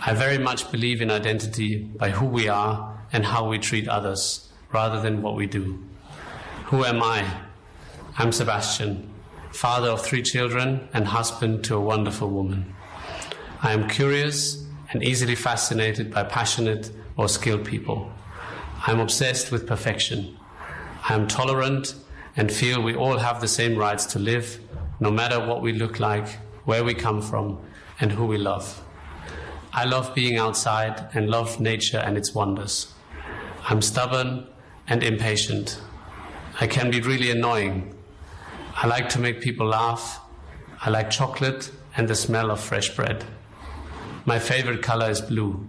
I very much believe in identity by who we are and how we treat others, rather than what we do. Who am I? I'm Sebastian, father of 3 children and husband to a wonderful woman. I am curious and easily fascinated by passionate or skilled people. I am obsessed with perfection. I am tolerant and feel we all have the same rights to live, no matter what we look like, where we come from, and who we love. I love being outside and love nature and its wonders. I'm stubborn and impatient. I can be really annoying. I like to make people laugh. I like chocolate and the smell of fresh bread. My favorite color is blue.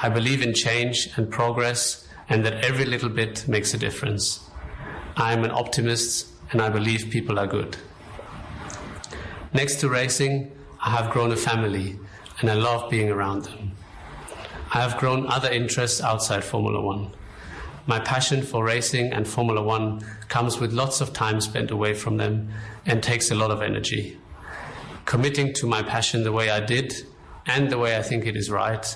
I believe in change and progress and that every little bit makes a difference. I am an optimist and I believe people are good. Next to racing, I have grown a family and I love being around them. I have grown other interests outside Formula One. My passion for racing and Formula One comes with lots of time spent away from them and takes a lot of energy. Committing to my passion the way I did and the way I think it is right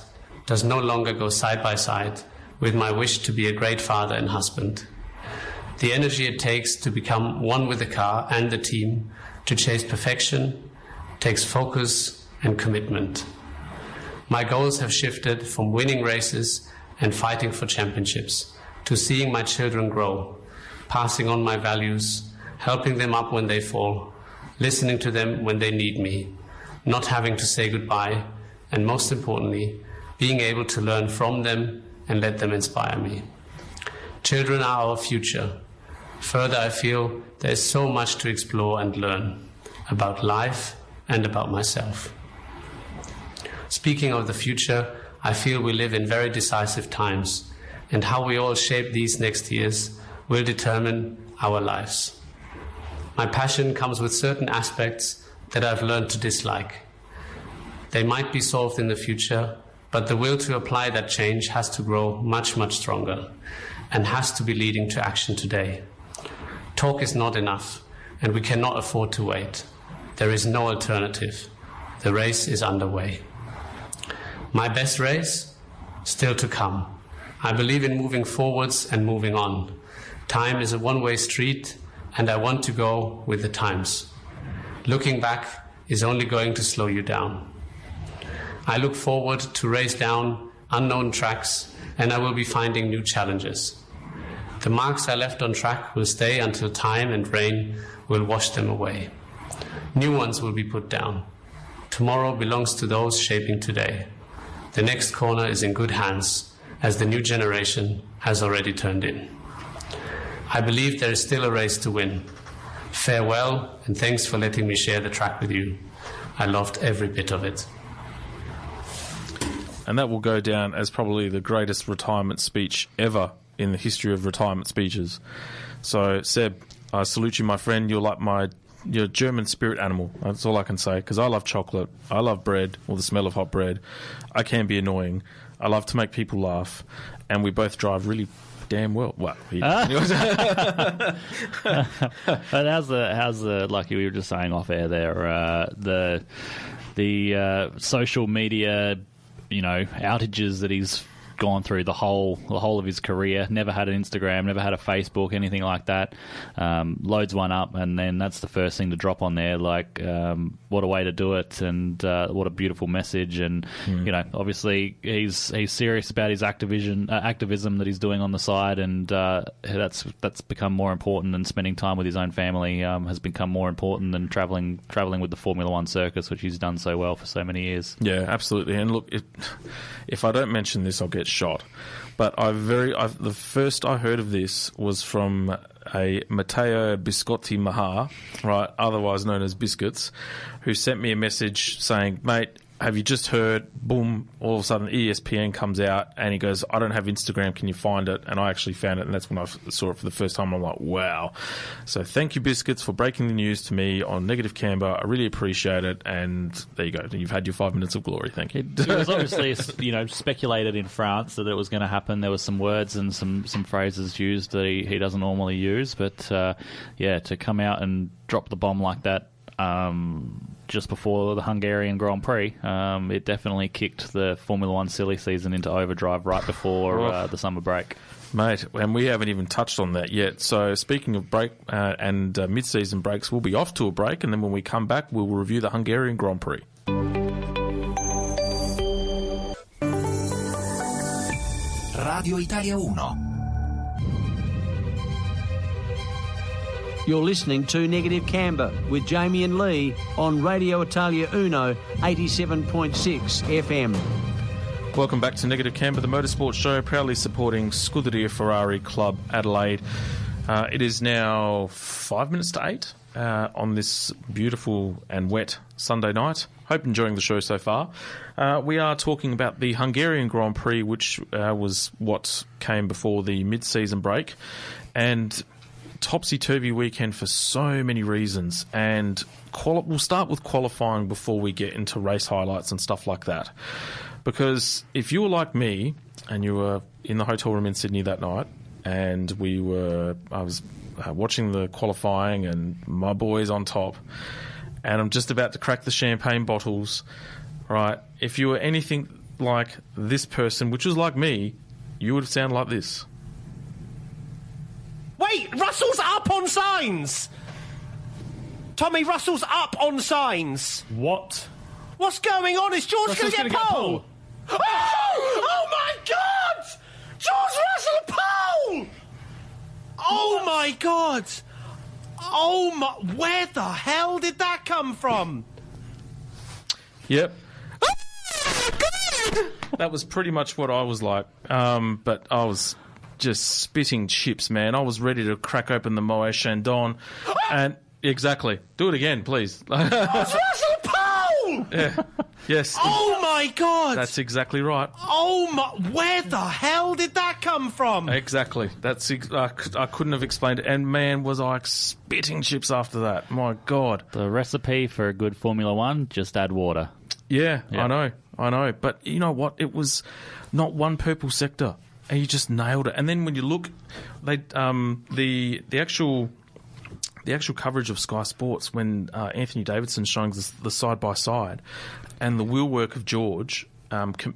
does no longer go side by side with my wish to be a great father and husband. The energy it takes to become one with the car and the team, to chase perfection, takes focus and commitment. My goals have shifted from winning races and fighting for championships to seeing my children grow, passing on my values, helping them up when they fall, listening to them when they need me, not having to say goodbye, and most importantly, being able to learn from them and let them inspire me. Children are our future. Further, I feel there is so much to explore and learn about life and about myself. Speaking of the future, I feel we live in very decisive times, and how we all shape these next years will determine our lives. My passion comes with certain aspects that I've learned to dislike. They might be solved in the future, but the will to apply that change has to grow much, much stronger and has to be leading to action today. Talk is not enough, and we cannot afford to wait. There is no alternative. The race is underway. My best race? Still to come. I believe in moving forwards and moving on. Time is a one-way street, and I want to go with the times. Looking back is only going to slow you down. I look forward to race down unknown tracks, and I will be finding new challenges. The marks I left on track will stay until time and rain will wash them away. New ones will be put down. Tomorrow belongs to those shaping today. The next corner is in good hands, as the new generation has already turned in. I believe there is still a race to win. Farewell, and thanks for letting me share the track with you. I loved every bit of it. And that will go down as probably the greatest retirement speech ever in the history of retirement speeches. So, Seb, I salute you, my friend. You're like your German spirit animal. That's all I can say, because I love chocolate. I love bread, or the smell of hot bread. I can be annoying. I love to make people laugh. And we both drive really damn well. Well, but how's the like you were just saying off air there, the social media, outages that he's gone through the whole of his career. Never had an Instagram, never had a Facebook, anything like that. Loads one up, and then that's the first thing to drop on there. Like, what a way to do it, and what a beautiful message. And obviously he's serious about his activism that he's doing on the side, and that's become more important than spending time with his own family. Has become more important than traveling with the Formula One circus, which he's done so well for so many years. Yeah, absolutely. And look, if I don't mention this, I'll get shot. But the first I heard of this was from a Matteo Biscotti Mahar, right, otherwise known as Biscuits, who sent me a message saying, "Mate, have you just heard, boom, all of a sudden ESPN comes out and he goes, I don't have Instagram, can you find it? And I actually found it, and that's when I saw it for the first time. I'm like, wow. So thank you, Biscuits, for breaking the news to me on Negative Camber. I really appreciate it, and there you go. You've had your 5 minutes of glory. Thank you. It was obviously, speculated in France that it was going to happen. There was some words and some phrases used that he doesn't normally use, but to come out and drop the bomb like that just before the Hungarian Grand Prix, it definitely kicked the Formula One silly season into overdrive right before the summer break. Mate, and we haven't even touched on that yet. So speaking of break and mid-season breaks, we'll be off to a break, and then when we come back, we'll review the Hungarian Grand Prix. Radio Italia 1. You're listening to Negative Camber with Jamie and Lee on Radio Italia Uno 87.6 FM. Welcome back to Negative Camber, the motorsport show, proudly supporting Scuderia Ferrari Club Adelaide. It is now 5 minutes to 8 on this beautiful and wet Sunday night. Hope enjoying the show so far. We are talking about the Hungarian Grand Prix, which was what came before the mid-season break. And topsy-turvy weekend for so many reasons, and we'll start with qualifying before we get into race highlights and stuff like that, because if you were like me and you were in the hotel room in Sydney that night and I was watching the qualifying and my boys on top and I'm just about to crack the champagne bottles, right, if you were anything like this person, which was like me, you would sound like this. Wait, Russell's up on signs! Tommy, Russell's up on signs. What? What's going on? Is George going to get pole? Oh my God! George Russell pole! Oh my God! Oh my... Where the hell did that come from? Yep. That was pretty much what I was like. But I was just spitting chips, man. I was ready to crack open the Moet Chandon. And exactly. Do it again, please. Russell pole! Yeah. Yes. Oh my God! That's exactly right. Oh my... Where the hell did that come from? Exactly. I couldn't have explained it. And man, was I spitting chips after that. My God. The recipe for a good Formula One, just add water. Yeah, Yep. I know. But you know what? It was not one purple sector. And you just nailed it. And then when you look, the actual coverage of Sky Sports when Anthony Davidson's showing the side-by-side and the wheel work of George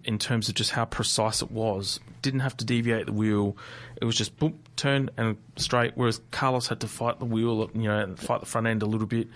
in terms of just how precise it was, didn't have to deviate the wheel. It was just boom, turn and straight, whereas Carlos had to fight the wheel, and fight the front end a little bit.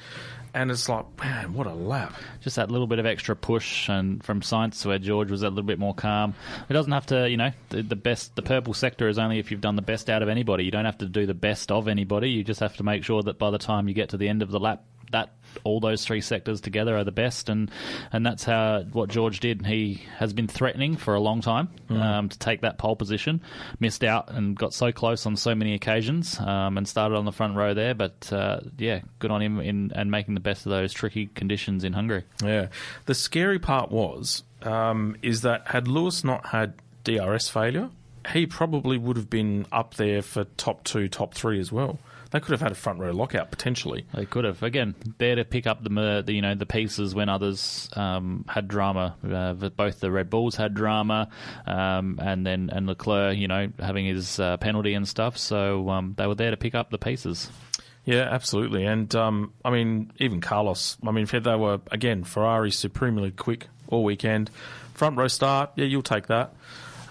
And it's like, man, what a lap. Just that little bit of extra push, and from Sainz where George was a little bit more calm. It doesn't have to, the purple sector is only if you've done the best out of anybody. You don't have to do the best of anybody. You just have to make sure that by the time you get to the end of the lap, that all those three sectors together are the best, and that's what George did. He has been threatening for a long time to take that pole position, missed out and got so close on so many occasions, and started on the front row there, but good on him and making the best of those tricky conditions in Hungary. Yeah. The scary part is that had Lewis not had DRS failure, he probably would have been up there for top 2, top 3 as well. They could have had a front row lockout potentially. They could have. Again, there to pick up the pieces when others had drama. Both the Red Bulls had drama, and Leclerc, having his penalty and stuff. So they were there to pick up the pieces. Yeah, absolutely. And even Carlos. They were again Ferrari supremely quick all weekend. Front row start. Yeah, you'll take that.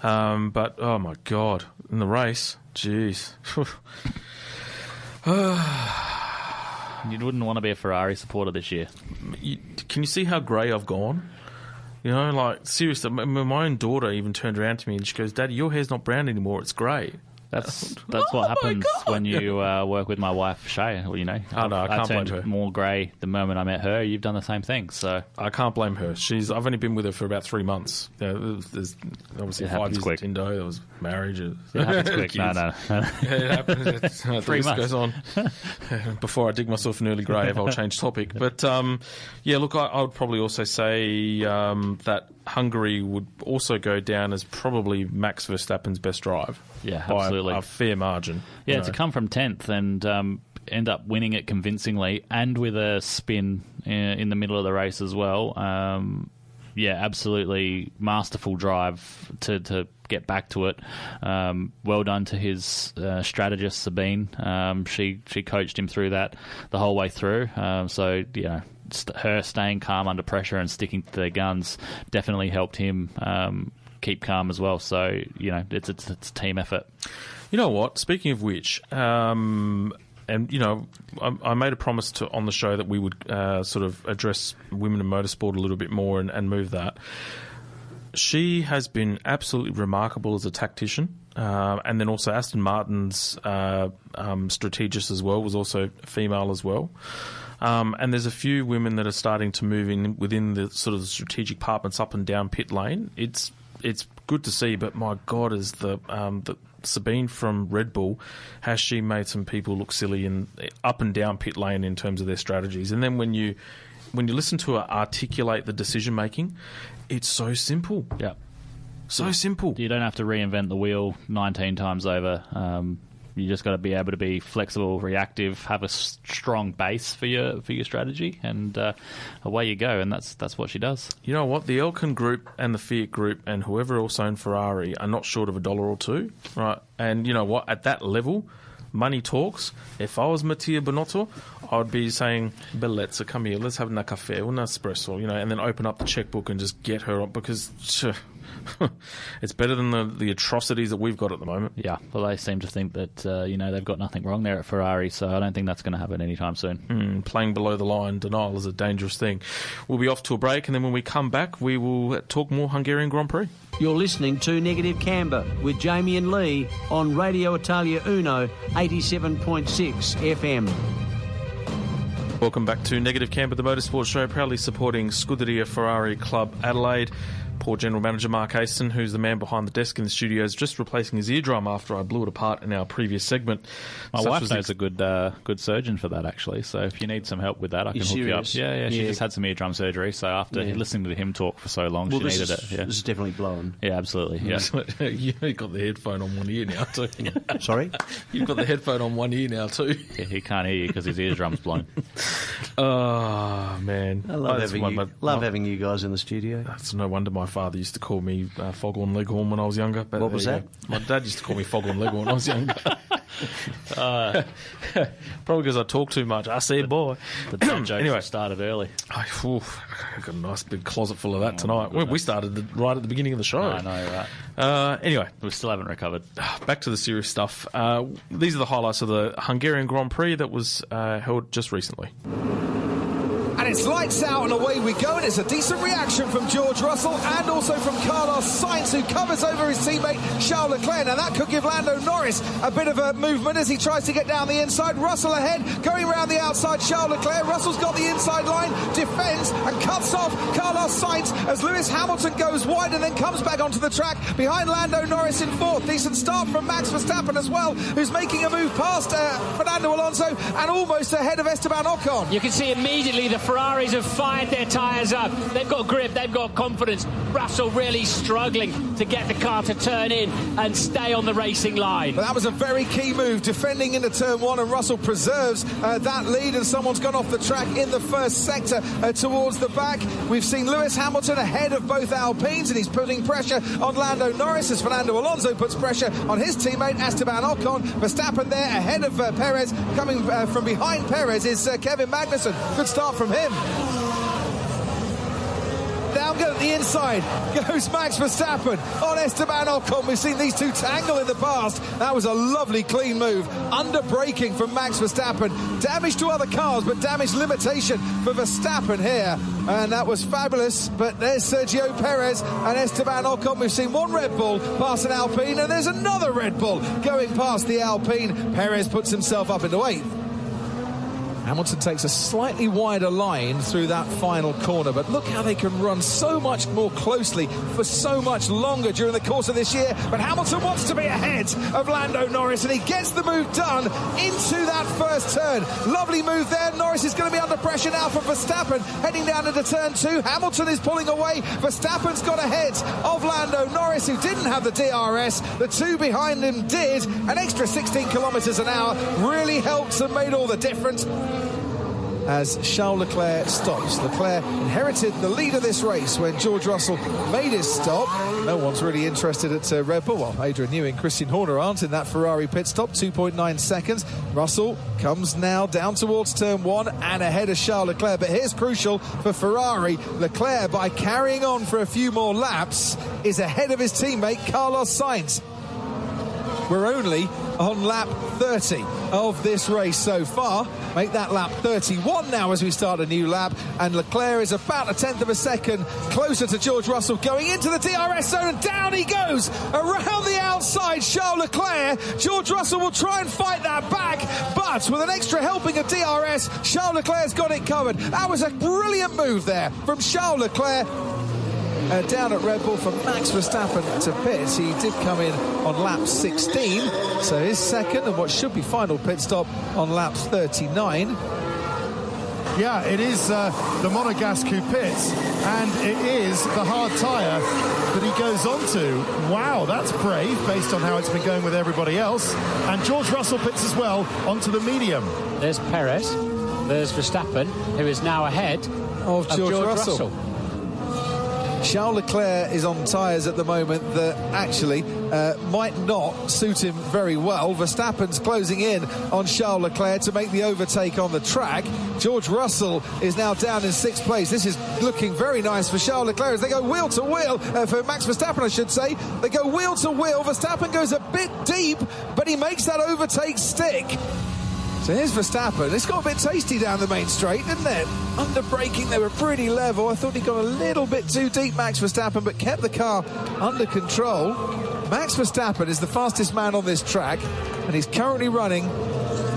But oh my God, in the race, jeez. You wouldn't want to be a Ferrari supporter this year. Can you see how grey I've gone? Seriously, my own daughter even turned around to me and she goes, "Daddy, your hair's not brown anymore, it's grey." That's what happens when you work with my wife, Shay. Well, you know, Oh, no, I can't blame her. turned more grey the moment I met her. You've done the same thing, so I can't blame her. I've only been with her for about 3 months. There's obviously It 5 happens years quick. at Tindo. There was marriage. it happens quick. kids. No. It happens. 3 months goes on. Before I dig myself an early grave, I'll change topic. But yeah, look, I would probably also say that Hungary would also go down as probably Max Verstappen's best drive. Yeah, by absolutely. a fair margin. Yeah, you to know. come from 10th and end up winning it convincingly and with a spin in the middle of the race as well. Yeah, absolutely masterful drive to get back to it. Well done to his strategist, Sabine. She coached him through that the whole way through. So, you know, her staying calm under pressure and sticking to their guns definitely helped him keep calm as well. So, you know, it's a team effort. You know what? Speaking of which, and you know, I made a promise on the show that we would sort of address women in motorsport a little bit more and move that. She has been absolutely remarkable as a tactician, and then also Aston Martin's strategist as well was also female as well. And there's a few women that are starting to move in within the sort of the strategic departments up and down pit lane. It's good to see, but my God, is the Sabine from Red Bull, has she made some people look silly in up and down pit lane in terms of their strategies. And then when you listen to her articulate the decision making, it's so simple. Yeah. So simple. You don't have to reinvent the wheel 19 times over. You just got to be able to be flexible, reactive, have a strong base for your strategy, and away you go. And that's what she does. You know what? The Elkan Group and the Fiat Group and whoever else owned Ferrari are not short of $1 or $2, right? And you know what? At that level, money talks. If I was Mattia Binotto, I would be saying, Bellezza, come here, let's have a cafe, un espresso, you know, and then open up the checkbook and just get her up, because it's better than the atrocities that we've got at the moment. Yeah, well, they seem to think that you know, they've got nothing wrong there at Ferrari, so I don't think that's going to happen anytime soon. Playing below the line, denial is a dangerous thing. We'll be off to a break, and then when we come back, we will talk more Hungarian Grand Prix. You're listening to Negative Camber with Jamie and Lee on Radio Italia Uno 87.6 FM. Welcome back to Negative Camber, the motorsport show, proudly supporting Scuderia Ferrari Club Adelaide. Poor General Manager Mark Aston, who's the man behind the desk in the studio, is just replacing his eardrum after I blew it apart in our previous segment. My wife knows a good surgeon for that, actually, so if you need some help with that, I can hook you up. Yeah, she just had some eardrum surgery, so after listening to him talk for so long, she needed it. Yeah. This is definitely blown. Yeah, absolutely. Yeah. You've got the headphone on one ear now, too. Sorry? You've got the headphone on one ear now, too. Yeah, he can't hear you because his eardrum's blown. Oh, man. I love having you guys in the studio. That's no wonder my father used to call me Foghorn Leghorn when I was younger. But what was that? My dad used to call me Foghorn Leghorn when I was younger. Probably because I talk too much. I say, boy. The jokes anyway, started early. I've got a nice big closet full of that tonight. We started right at the beginning of the show. I know, right? Anyway. We still haven't recovered. Back to the serious stuff. These are the highlights of the Hungarian Grand Prix that was held just recently. And it's lights out and away we go, and it's a decent reaction from George Russell and also from Carlos Sainz, who covers over his teammate Charles Leclerc. Now that could give Lando Norris a bit of a movement as he tries to get down the inside. Russell ahead, going around the outside, Charles Leclerc. Russell's got the inside line, defends and cuts off Carlos Sainz as Lewis Hamilton goes wide and then comes back onto the track behind Lando Norris in fourth. Decent start from Max Verstappen as well, who's making a move past Fernando Alonso and almost ahead of Esteban Ocon. You can see immediately the Ferraris have fired their tyres up. They've got grip, they've got confidence. Russell really struggling to get the car to turn in and stay on the racing line. But that was a very key move, defending into turn one, and Russell preserves that lead, and someone's gone off the track in the first sector towards the back. We've seen Lewis Hamilton ahead of both Alpines, and he's putting pressure on Lando Norris as Fernando Alonso puts pressure on his teammate Esteban Ocon. Verstappen there ahead of Perez. Coming from behind Perez is Kevin Magnussen. Good start from him. Now down the inside goes Max Verstappen on Esteban Ocon. We've seen these two tangle in the past. That was a lovely clean move. Under braking from Max Verstappen. Damage to other cars, but damage limitation for Verstappen here. And that was fabulous. But there's Sergio Perez and Esteban Ocon. We've seen one Red Bull pass an Alpine, and there's another Red Bull going past the Alpine. Perez puts himself up into 8th. Hamilton takes a slightly wider line through that final corner, but look how they can run so much more closely for so much longer during the course of this year. But Hamilton wants to be ahead of Lando Norris, and he gets the move done into that first turn. Lovely move there. Norris is going to be under pressure now from Verstappen, heading down into turn 2. Hamilton is pulling away. Verstappen's got ahead of Lando Norris, who didn't have the DRS. The two behind him did. An extra 16 kilometres an hour really helped and made all the difference. As Charles Leclerc stops. Leclerc inherited the lead of this race when George Russell made his stop. No one's really interested at Red Bull. Well, Adrian Newey and Christian Horner aren't in that Ferrari pit stop. 2.9 seconds. Russell comes now down towards turn 1 and ahead of Charles Leclerc. But here's crucial for Ferrari. Leclerc, by carrying on for a few more laps, is ahead of his teammate Carlos Sainz. We're only on lap 30 of this race so far. Make that lap 31 now as we start a new lap. And Leclerc is about 1/10 of a second closer to George Russell, going into the DRS zone, and down he goes around the outside. Charles Leclerc. George Russell will try and fight that back, but with an extra helping of DRS, Charles Leclerc's got it covered. That was a brilliant move there from Charles Leclerc. Down at Red Bull from Max Verstappen to pit. He did come in on lap 16, so his second and what should be final pit stop on lap 39. Yeah, it is the Monegasque who pits, and it is the hard tyre that he goes onto. Wow, that's brave based on how it's been going with everybody else. And George Russell pits as well onto the medium. There's Perez, there's Verstappen, who is now ahead of George Russell. Charles Leclerc is on tyres at the moment that actually might not suit him very well. Verstappen's closing in on Charles Leclerc to make the overtake on the track. George Russell is now down in 6th place. This is looking very nice for Charles Leclerc as they go wheel to wheel, for Max Verstappen I should say. They go wheel to wheel. Verstappen goes a bit deep, but he makes that overtake stick. So here's Verstappen. It's got a bit tasty down the main straight, didn't it? Under braking, they were pretty level. I thought he got a little bit too deep, Max Verstappen, but kept the car under control. Max Verstappen is the fastest man on this track, and he's currently running...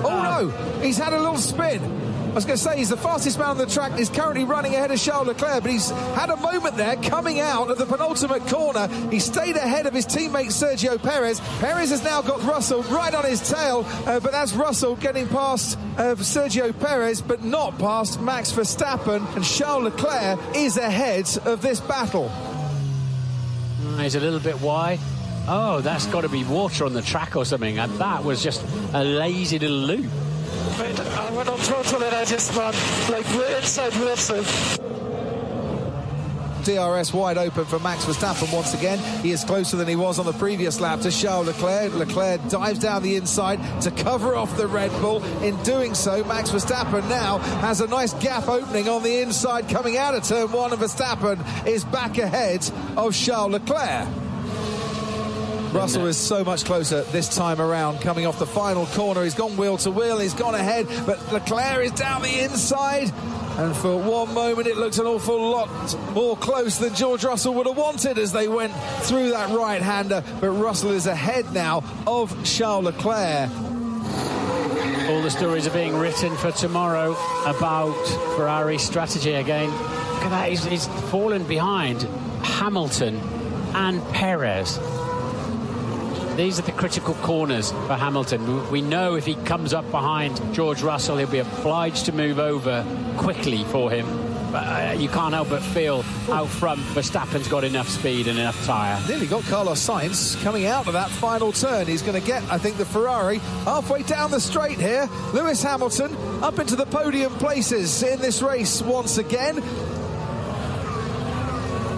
Oh, no! He's had a little spin. I was going to say, he's the fastest man on the track. He's currently running ahead of Charles Leclerc, but he's had a moment there coming out of the penultimate corner. He stayed ahead of his teammate Sergio Perez. Perez has now got Russell right on his tail, but that's Russell getting past Sergio Perez, but not past Max Verstappen. And Charles Leclerc is ahead of this battle. He's a little bit wide. Oh, that's got to be water on the track or something. And that was just a lazy little loop. I went on throttle and I just ran like inside Russell. DRS wide open for Max Verstappen once again. He is closer than he was on the previous lap to Charles Leclerc. Leclerc dives down the inside to cover off the Red Bull. In doing so, Max Verstappen now has a nice gap opening on the inside coming out of turn 1, and Verstappen is back ahead of Charles Leclerc. Russell is so much closer this time around, coming off the final corner. He's gone wheel to wheel, he's gone ahead, but Leclerc is down the inside. And for one moment, it looked an awful lot more close than George Russell would have wanted as they went through that right-hander. But Russell is ahead now of Charles Leclerc. All the stories are being written for tomorrow about Ferrari's strategy again. Look at that, he's fallen behind Hamilton and Perez. These are the critical corners for Hamilton. We know if he comes up behind George Russell, he'll be obliged to move over quickly for him. But you can't help but feel out front Verstappen's got enough speed and enough tyre. Nearly got Carlos Sainz coming out of that final turn. He's going to get, I think, the Ferrari halfway down the straight here. Lewis Hamilton up into the podium places in this race once again.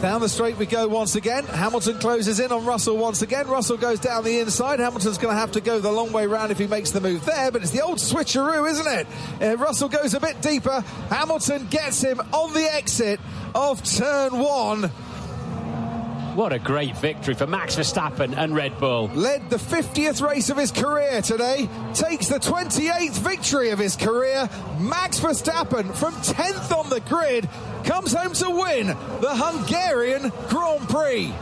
Down the straight we go once again. Hamilton closes in on Russell once again. Russell goes down the inside. Hamilton's going to have to go the long way round if he makes the move there, but it's the old switcheroo, isn't it? Russell goes a bit deeper. Hamilton gets him on the exit of turn 1. What a great victory for Max Verstappen and Red Bull. Led the 50th race of his career today, takes the 28th victory of his career. Max Verstappen from 10th on the grid comes home to win the Hungarian Grand Prix.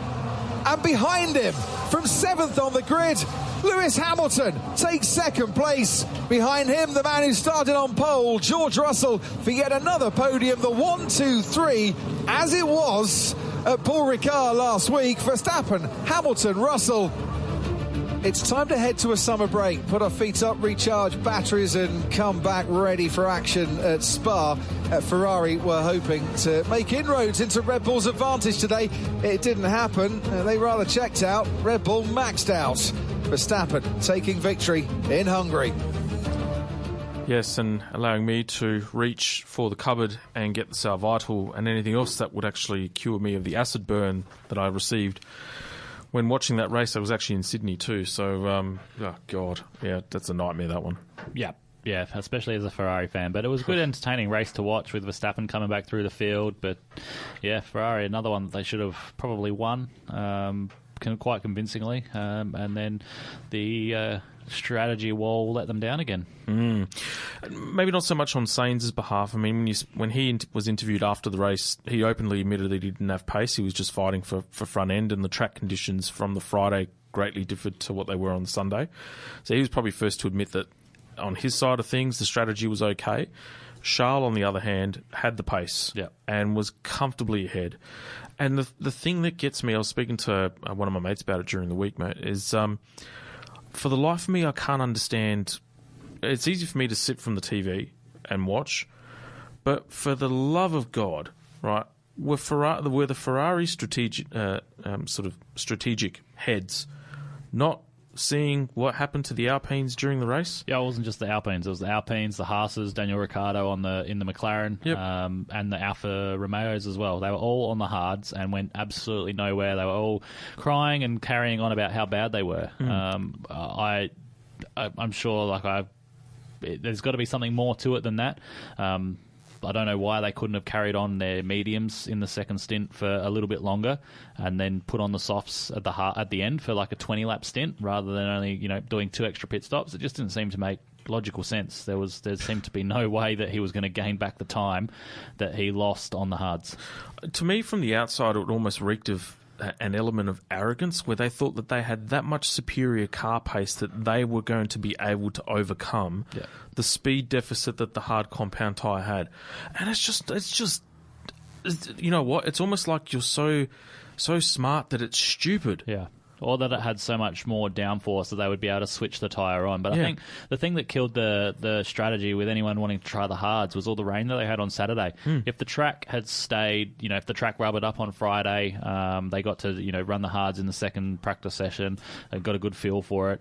And behind him, from 7th on the grid, Lewis Hamilton takes 2nd place. Behind him, the man who started on pole, George Russell, for yet another podium, the 1-2-3, as it was at Paul Ricard last week. Verstappen, Hamilton, Russell. It's time to head to a summer break, put our feet up, recharge batteries and come back ready for action at Spa. Ferrari were hoping to make inroads into Red Bull's advantage today. It didn't happen. They rather checked out. Red Bull maxed out. Verstappen taking victory in Hungary. Yes, and allowing me to reach for the cupboard and get the Salvital and anything else that would actually cure me of the acid burn that I received when watching that race. I was actually in Sydney too, so, oh God, yeah, that's a nightmare, that one. Yeah, especially as a Ferrari fan. But it was a good, entertaining race to watch with Verstappen coming back through the field. But, yeah, Ferrari, another one that they should have probably won quite convincingly. And then the strategy wall let them down again. Maybe not so much on Sainz's behalf. I mean, when he was interviewed after the race, he openly admitted that he didn't have pace. He was just fighting for front end, and the track conditions from the Friday greatly differed to what they were on the Sunday. So he was probably first to admit that on his side of things, the strategy was okay. Charles, on the other hand, had the pace and was comfortably ahead. And the thing that gets me, I was speaking to one of my mates about it during the week, mate, is for the life of me, I can't understand. It's easy for me to sit from the TV and watch, but for the love of God, right, were the Ferrari strategic heads not seeing what happened to the Alpines during the race? Yeah, it wasn't just the Alpines. It was the Alpines, the Haas's, Daniel Ricciardo in the McLaren, and the Alfa Romeos as well. They were all on the hards and went absolutely nowhere. They were all crying and carrying on about how bad they were. I'm sure, there's got to be something more to it than that. I don't know why they couldn't have carried on their mediums in the second stint for a little bit longer and then put on the softs at the end for like a 20-lap stint rather than only doing 2 extra pit stops. It just didn't seem to make logical sense. There seemed to be no way that he was going to gain back the time that he lost on the hards. To me, from the outside, it almost reeked of an element of arrogance where they thought that they had that much superior car pace that they were going to be able to overcome the speed deficit that the hard compound tyre had. And it's just you know what? It's almost like you're so smart that it's stupid. Yeah. Or that it had so much more downforce that they would be able to switch the tyre on. But I think the thing that killed the strategy with anyone wanting to try the hards was all the rain that they had on Saturday. If the track had stayed, if the track rubbered up on Friday, they got to, run the hards in the second practice session, they got a good feel for it.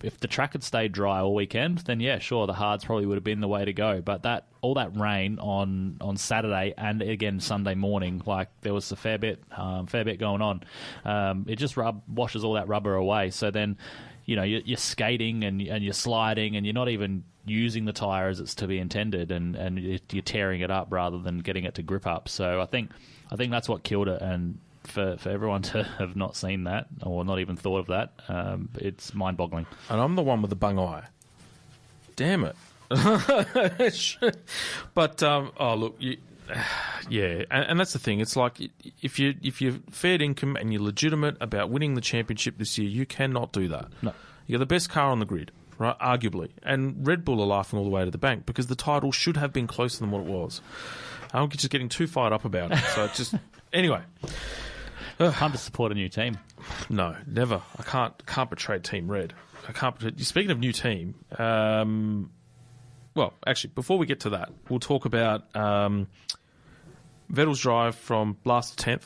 If the track had stayed dry all weekend, then the hards probably would have been the way to go. But all that rain on Saturday and again Sunday morning, there was a fair bit going on. It just washes all that rubber away. So then, you're skating and you're sliding and you're not even using the tyre as it's to be intended, and you're tearing it up rather than getting it to grip up. So I think that's what killed it. And for everyone to have not seen that or not even thought of that, it's mind-boggling. And I'm the one with the bung eye. Damn it. But, look, and that's the thing. It's like if you're fair income and you're legitimate about winning the championship this year, you cannot do that. No. You're the best car on the grid, right? Arguably. And Red Bull are laughing all the way to the bank because the title should have been closer than what it was. I'm just getting too fired up about it. So it's just... Anyway... Time to support a new team. No, never. I can't betray Team Red. Speaking of new team, well, actually, before we get to that, we'll talk about Vettel's drive from last to 10th.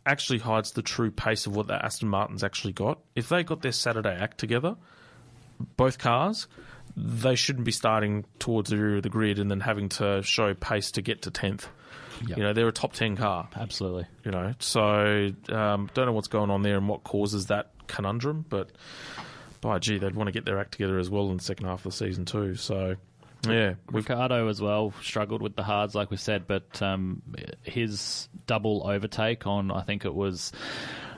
Actually hides the true pace of what the Aston Martin's actually got. If they got their Saturday act together, both cars, they shouldn't be starting towards the rear of the grid and then having to show pace to get to 10th. Yep. You know, they're a top 10 car. Absolutely. You know, so don't know what's going on there and what causes that conundrum, but by gee, they'd want to get their act together as well in the second half of the season too. So, yeah. Ricardo as well struggled with the hards, like we said, but his double overtake on, I think it was...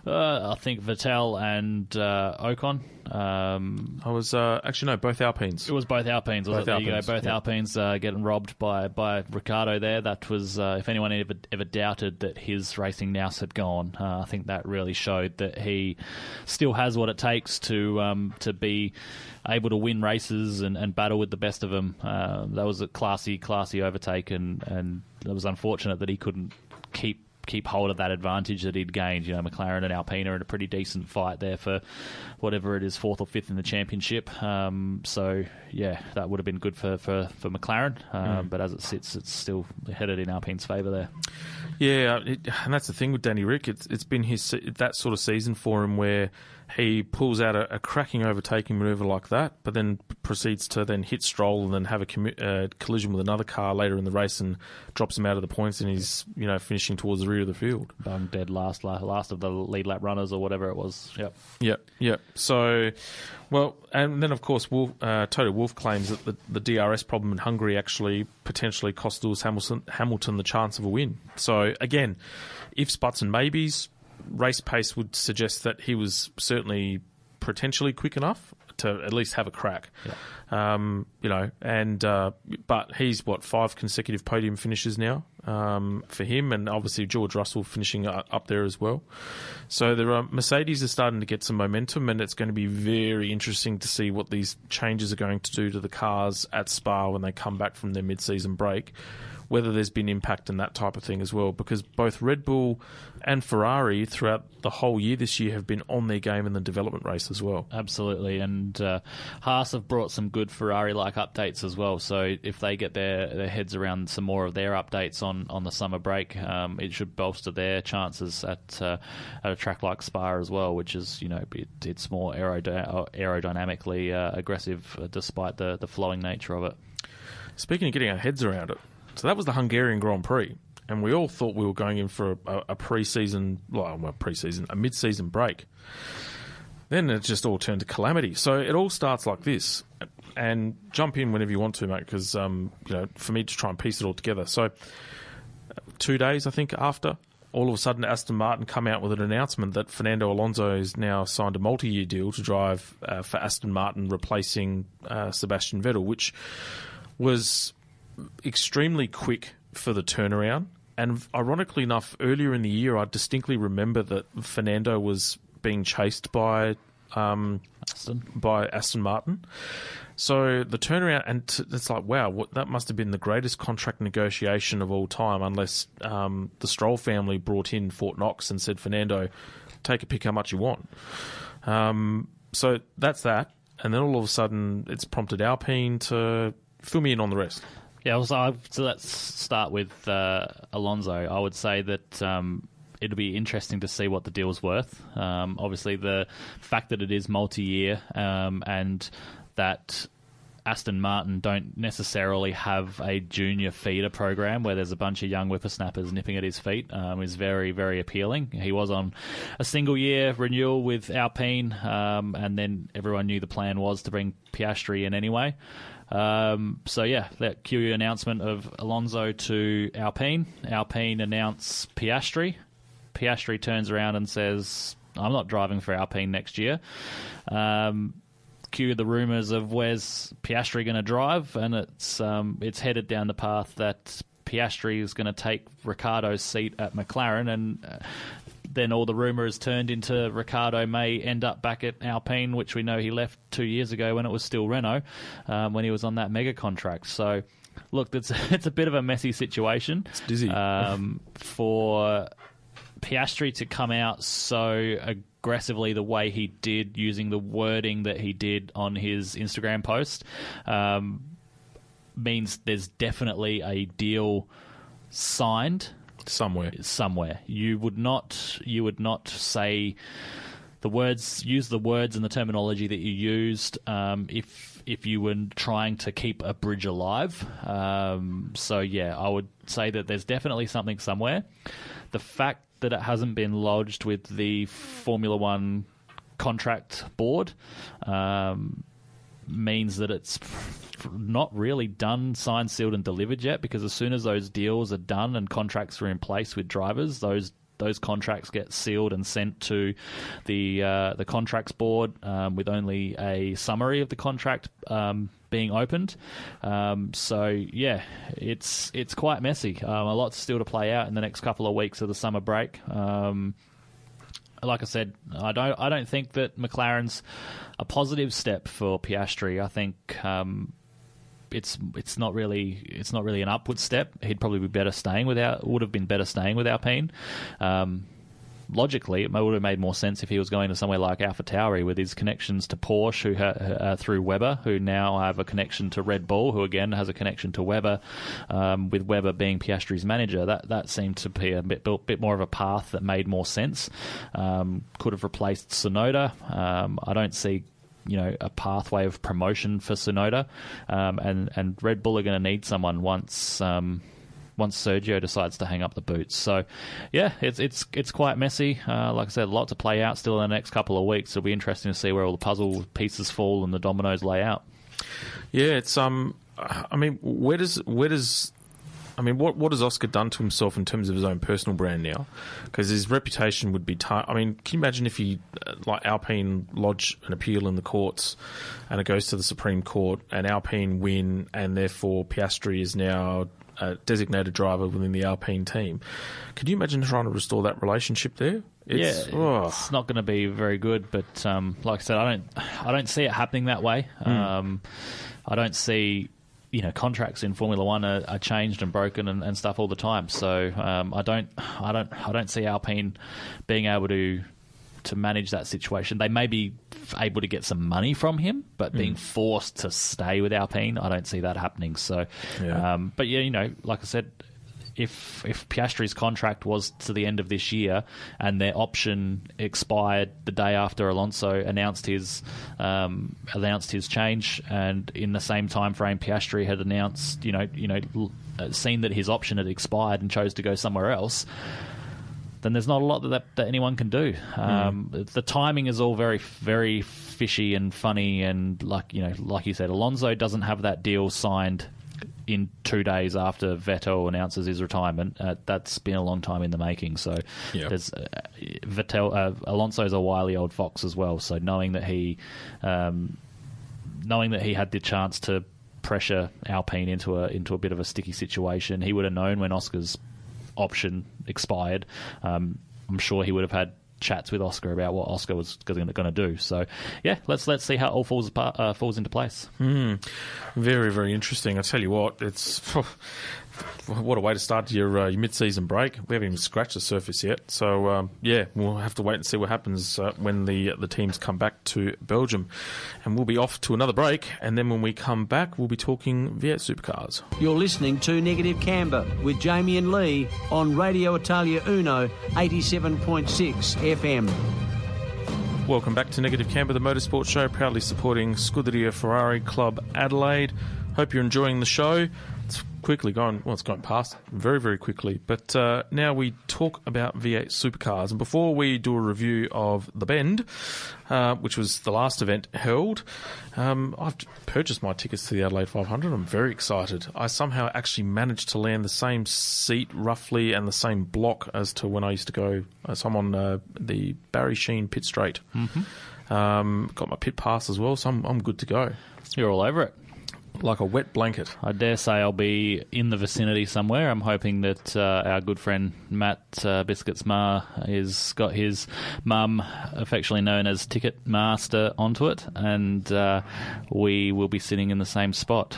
Vettel and Ocon. I was actually no, both Alpines. It was both Alpines. Was both it? There Alpines, you go. Both Alpines getting robbed by Ricardo there. That was if anyone ever doubted that his racing nous had gone, I think that really showed that he still has what it takes to be able to win races and battle with the best of them. That was a classy overtake, and it was unfortunate that he couldn't keep hold of that advantage that he'd gained. You know, McLaren and Alpine are in a pretty decent fight there for whatever it is, 4th or 5th in the championship. So, yeah, that would have been good for McLaren. But as it sits, it's still headed in Alpine's favour there. Yeah, and that's the thing with Danny Rick. It's been that sort of season for him where he pulls out a cracking overtaking manoeuvre like that, but then proceeds to then hit Stroll and then have a collision with another car later in the race and drops him out of the points, and he's finishing towards the rear of the field. Bung dead last of the lead lap runners or whatever it was. Yep. So, well, and then of course Toto Wolff claims that the DRS problem in Hungary actually potentially cost Lewis Hamilton the chance of a win. So again, ifs, buts and maybes. Race pace would suggest that he was certainly potentially quick enough to at least have a crack. Yeah. But he's 5 consecutive podium finishes now for him, and obviously George Russell finishing up there as well. So Mercedes are starting to get some momentum, and it's going to be very interesting to see what these changes are going to do to the cars at Spa when they come back from their mid-season break, whether there's been impact and that type of thing as well, because both Red Bull and Ferrari throughout the whole year this year have been on their game in the development race as well. Absolutely, and Haas have brought some good Ferrari-like updates as well, so if they get their heads around some more of their updates on the summer break, it should bolster their chances at a track like Spa as well, which is, it's more aerodynamically aggressive despite the flowing nature of it. Speaking of getting our heads around it, so that was the Hungarian Grand Prix, and we all thought we were going in for a mid-season break. Then it just all turned to calamity. So it all starts like this, and jump in whenever you want to, mate, because for me to try and piece it all together. So 2 days, I think, after, all of a sudden Aston Martin come out with an announcement that Fernando Alonso has now signed a multi-year deal to drive for Aston Martin, replacing Sebastian Vettel, which was extremely quick for the turnaround. And ironically enough, earlier in the year, I distinctly remember that Fernando was being chased by Aston Martin. So the turnaround, and it's like, wow, that must have been the greatest contract negotiation of all time, unless the Stroll family brought in Fort Knox and said, Fernando, take a pick how much you want. So that's that. And then all of a sudden, it's prompted Alpine to fill me in on the rest. Yeah, so let's start with Alonso. I would say that it'll be interesting to see what the deal's worth. Obviously, the fact that it is multi-year and that Aston Martin don't necessarily have a junior feeder program where there's a bunch of young whippersnappers nipping at his feet is very, very appealing. He was on a single-year renewal with Alpine, and then everyone knew the plan was to bring Piastri in anyway. That cue announcement of Alonso to Alpine. Alpine announce Piastri. Piastri turns around and says, I'm not driving for Alpine next year. Cue the rumours of where's Piastri going to drive, and it's headed down the path that Piastri is going to take Ricciardo's seat at McLaren, and then all the rumours turned into Ricciardo may end up back at Alpine, which we know he left 2 years ago when it was still Renault, when he was on that mega contract. So, look, it's a bit of a messy situation. It's dizzy. For Piastri to come out so aggressively the way he did, using the wording that he did on his Instagram post, means there's definitely a deal signed. Somewhere. You would not say use the words and the terminology that you used if you were trying to keep a bridge alive. So yeah, I would say that there's definitely something somewhere. The fact that it hasn't been lodged with the Formula One contract board means that it's not really done, signed, sealed and delivered yet, because as soon as those deals are done and contracts are in place with drivers, those contracts get sealed and sent to the contracts board with only a summary of the contract being opened. So yeah, it's quite messy. A lot still to play out in the next couple of weeks of the summer break. Like I said, I don't think that McLaren's a positive step for Piastri. I think it's not really an upward step. He'd probably be would have been better staying with Alpine. Logically, it would have made more sense if he was going to somewhere like AlphaTauri with his connections to Porsche through Webber, who now have a connection to Red Bull, who again has a connection to Webber, with Webber being Piastri's manager. That seemed to be a bit more of a path that made more sense. Could have replaced Tsunoda. I don't see a pathway of promotion for Tsunoda, and Red Bull are going to need someone once Sergio decides to hang up the boots. So, yeah, it's quite messy. Like I said, a lot to play out still in the next couple of weeks. It'll be interesting to see where all the puzzle pieces fall and the dominoes lay out. Yeah, it's I mean, what has Oscar done to himself in terms of his own personal brand now? Because his reputation would be I mean, can you imagine if he, like Alpine, lodge an appeal in the courts and it goes to the Supreme Court and Alpine win, and therefore Piastri is now a designated driver within the Alpine team? Could you imagine trying to restore that relationship there? It's not going to be very good. But like I said, I don't see it happening that way. I don't see contracts in Formula One are changed and broken and stuff all the time. So I don't see Alpine being able to manage that situation. They may be able to get some money from him, but being forced to stay with Alpine, I don't see that happening. So, but yeah, like I said, if Piastri's contract was to the end of this year and their option expired the day after Alonso announced his change, and in the same time frame Piastri had announced, seen that his option had expired and chose to go somewhere else, then there's not a lot that anyone can do. The timing is all very, very fishy and funny, and like you said, Alonso doesn't have that deal signed in 2 days after Vettel announces his retirement. That's been a long time in the making. So there's Alonso's a wily old fox as well. So knowing that he had the chance to pressure Alpine into a bit of a sticky situation, he would have known when Oscar's option expired. I'm sure he would have had chats with Oscar about what Oscar was going to do. So yeah, let's see how it all falls into place. Very, very interesting. I tell you what, it's what a way to start your mid-season break. We haven't even scratched the surface yet. So yeah, we'll have to wait and see what happens when the teams come back to Belgium, and we'll be off to another break. And then when we come back, we'll be talking V8 Supercars. You're listening to Negative Camber with Jamie and Lee on Radio Italia Uno 87.6 FM. Welcome back to Negative Camber, the motorsport show, proudly supporting Scuderia Ferrari Club Adelaide. Hope you're enjoying the show. It's quickly gone. Well, it's gone past very, very quickly. But now we talk about V8 Supercars. And before we do a review of The Bend, which was the last event held, I've purchased my tickets to the Adelaide 500. I'm very excited. I somehow actually managed to land the same seat roughly and the same block as to when I used to go. So I'm on the Barry Sheen pit straight. Got my pit pass as well, so I'm good to go. You're all over it. Like a wet blanket. I dare say I'll be in the vicinity somewhere. I'm hoping that our good friend Matt Biscuits Ma has got his mum, affectionately known as Ticket Master, onto it, and we will be sitting in the same spot.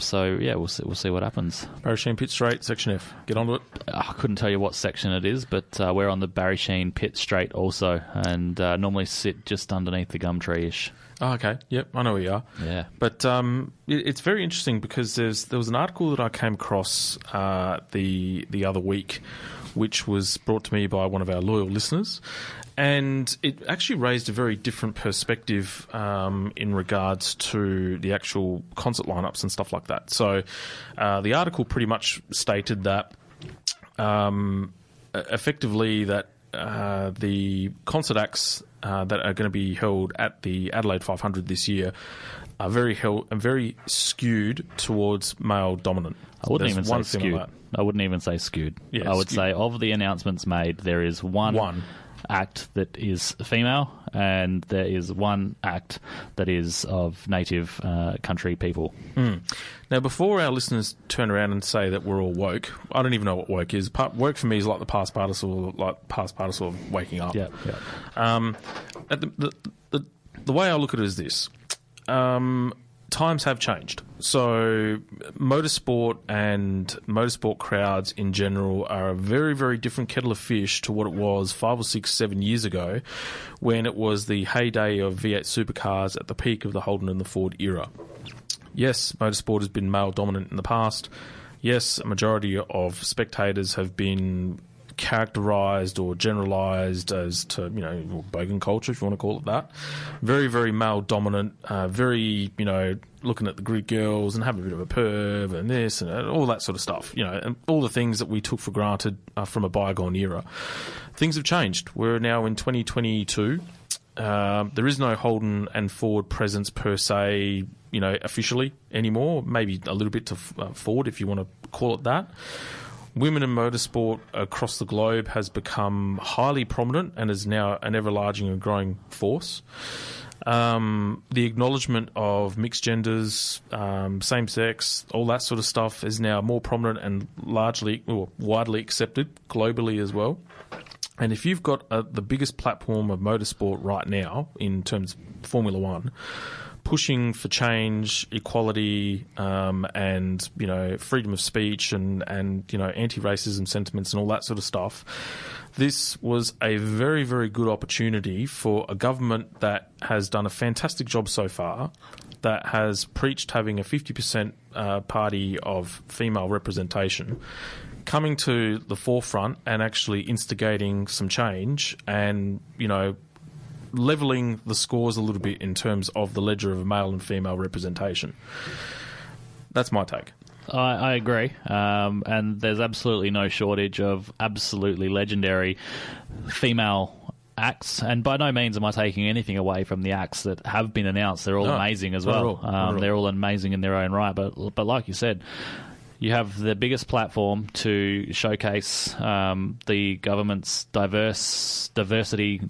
So yeah, we'll see what happens. Barry Sheen Pit Straight, Section F. Get onto it. I couldn't tell you what section it is, but we're on the Barry Sheen Pit Straight also, and normally sit just underneath the gum tree-ish. Oh, okay. Yep, I know where you are. Yeah. But it's very interesting because there was an article that I came across the other week, which was brought to me by one of our loyal listeners, And it actually raised a very different perspective in regards to the actual concert lineups and stuff like that. So the article pretty much stated that effectively that the concert acts that are going to be held at the Adelaide 500 this year are very skewed towards male dominant. I wouldn't even say skewed. I wouldn't even say skewed. Yeah, I would say of the announcements made, there is one act that is female, and there is one act that is of native country people. Now, before our listeners turn around and say that we're all woke, I don't even know what woke is. Woke for me is like the past participle of waking up. Yeah. The way I look at it is this. Times have changed. So motorsport and motorsport crowds in general are a very, very different kettle of fish to what it was 5 or 6, 7 years ago when it was the heyday of V8 supercars at the peak of the Holden and the Ford era. Yes, motorsport has been male dominant in the past. Yes, a majority of spectators have been characterised or generalised as to, bogan culture, if you want to call it that. Very, very male dominant, very, looking at the Greek girls and having a bit of a perv and this and all that sort of stuff, and all the things that we took for granted from a bygone era. Things have changed. We're now in 2022. There is no Holden and Ford presence per se, officially anymore. Maybe a little bit to Ford, if you want to call it that. Women in motorsport across the globe has become highly prominent and is now an ever-larging and growing force. The acknowledgement of mixed genders, same-sex, all that sort of stuff is now more prominent and widely accepted globally as well. And if you've got the biggest platform of motorsport right now in terms of Formula One, pushing for change, equality, and freedom of speech and anti-racism sentiments and all that sort of stuff, this was a very, very good opportunity for a government that has done a fantastic job so far, that has preached having a 50% party of female representation, coming to the forefront and actually instigating some change and, levelling the scores a little bit in terms of the ledger of male and female representation. That's my take. I agree. And there's absolutely no shortage of absolutely legendary female acts. And by no means am I taking anything away from the acts that have been announced. They're all amazing as well. They're all amazing in their own right. But like you said, you have the biggest platform to showcase the government's diversity,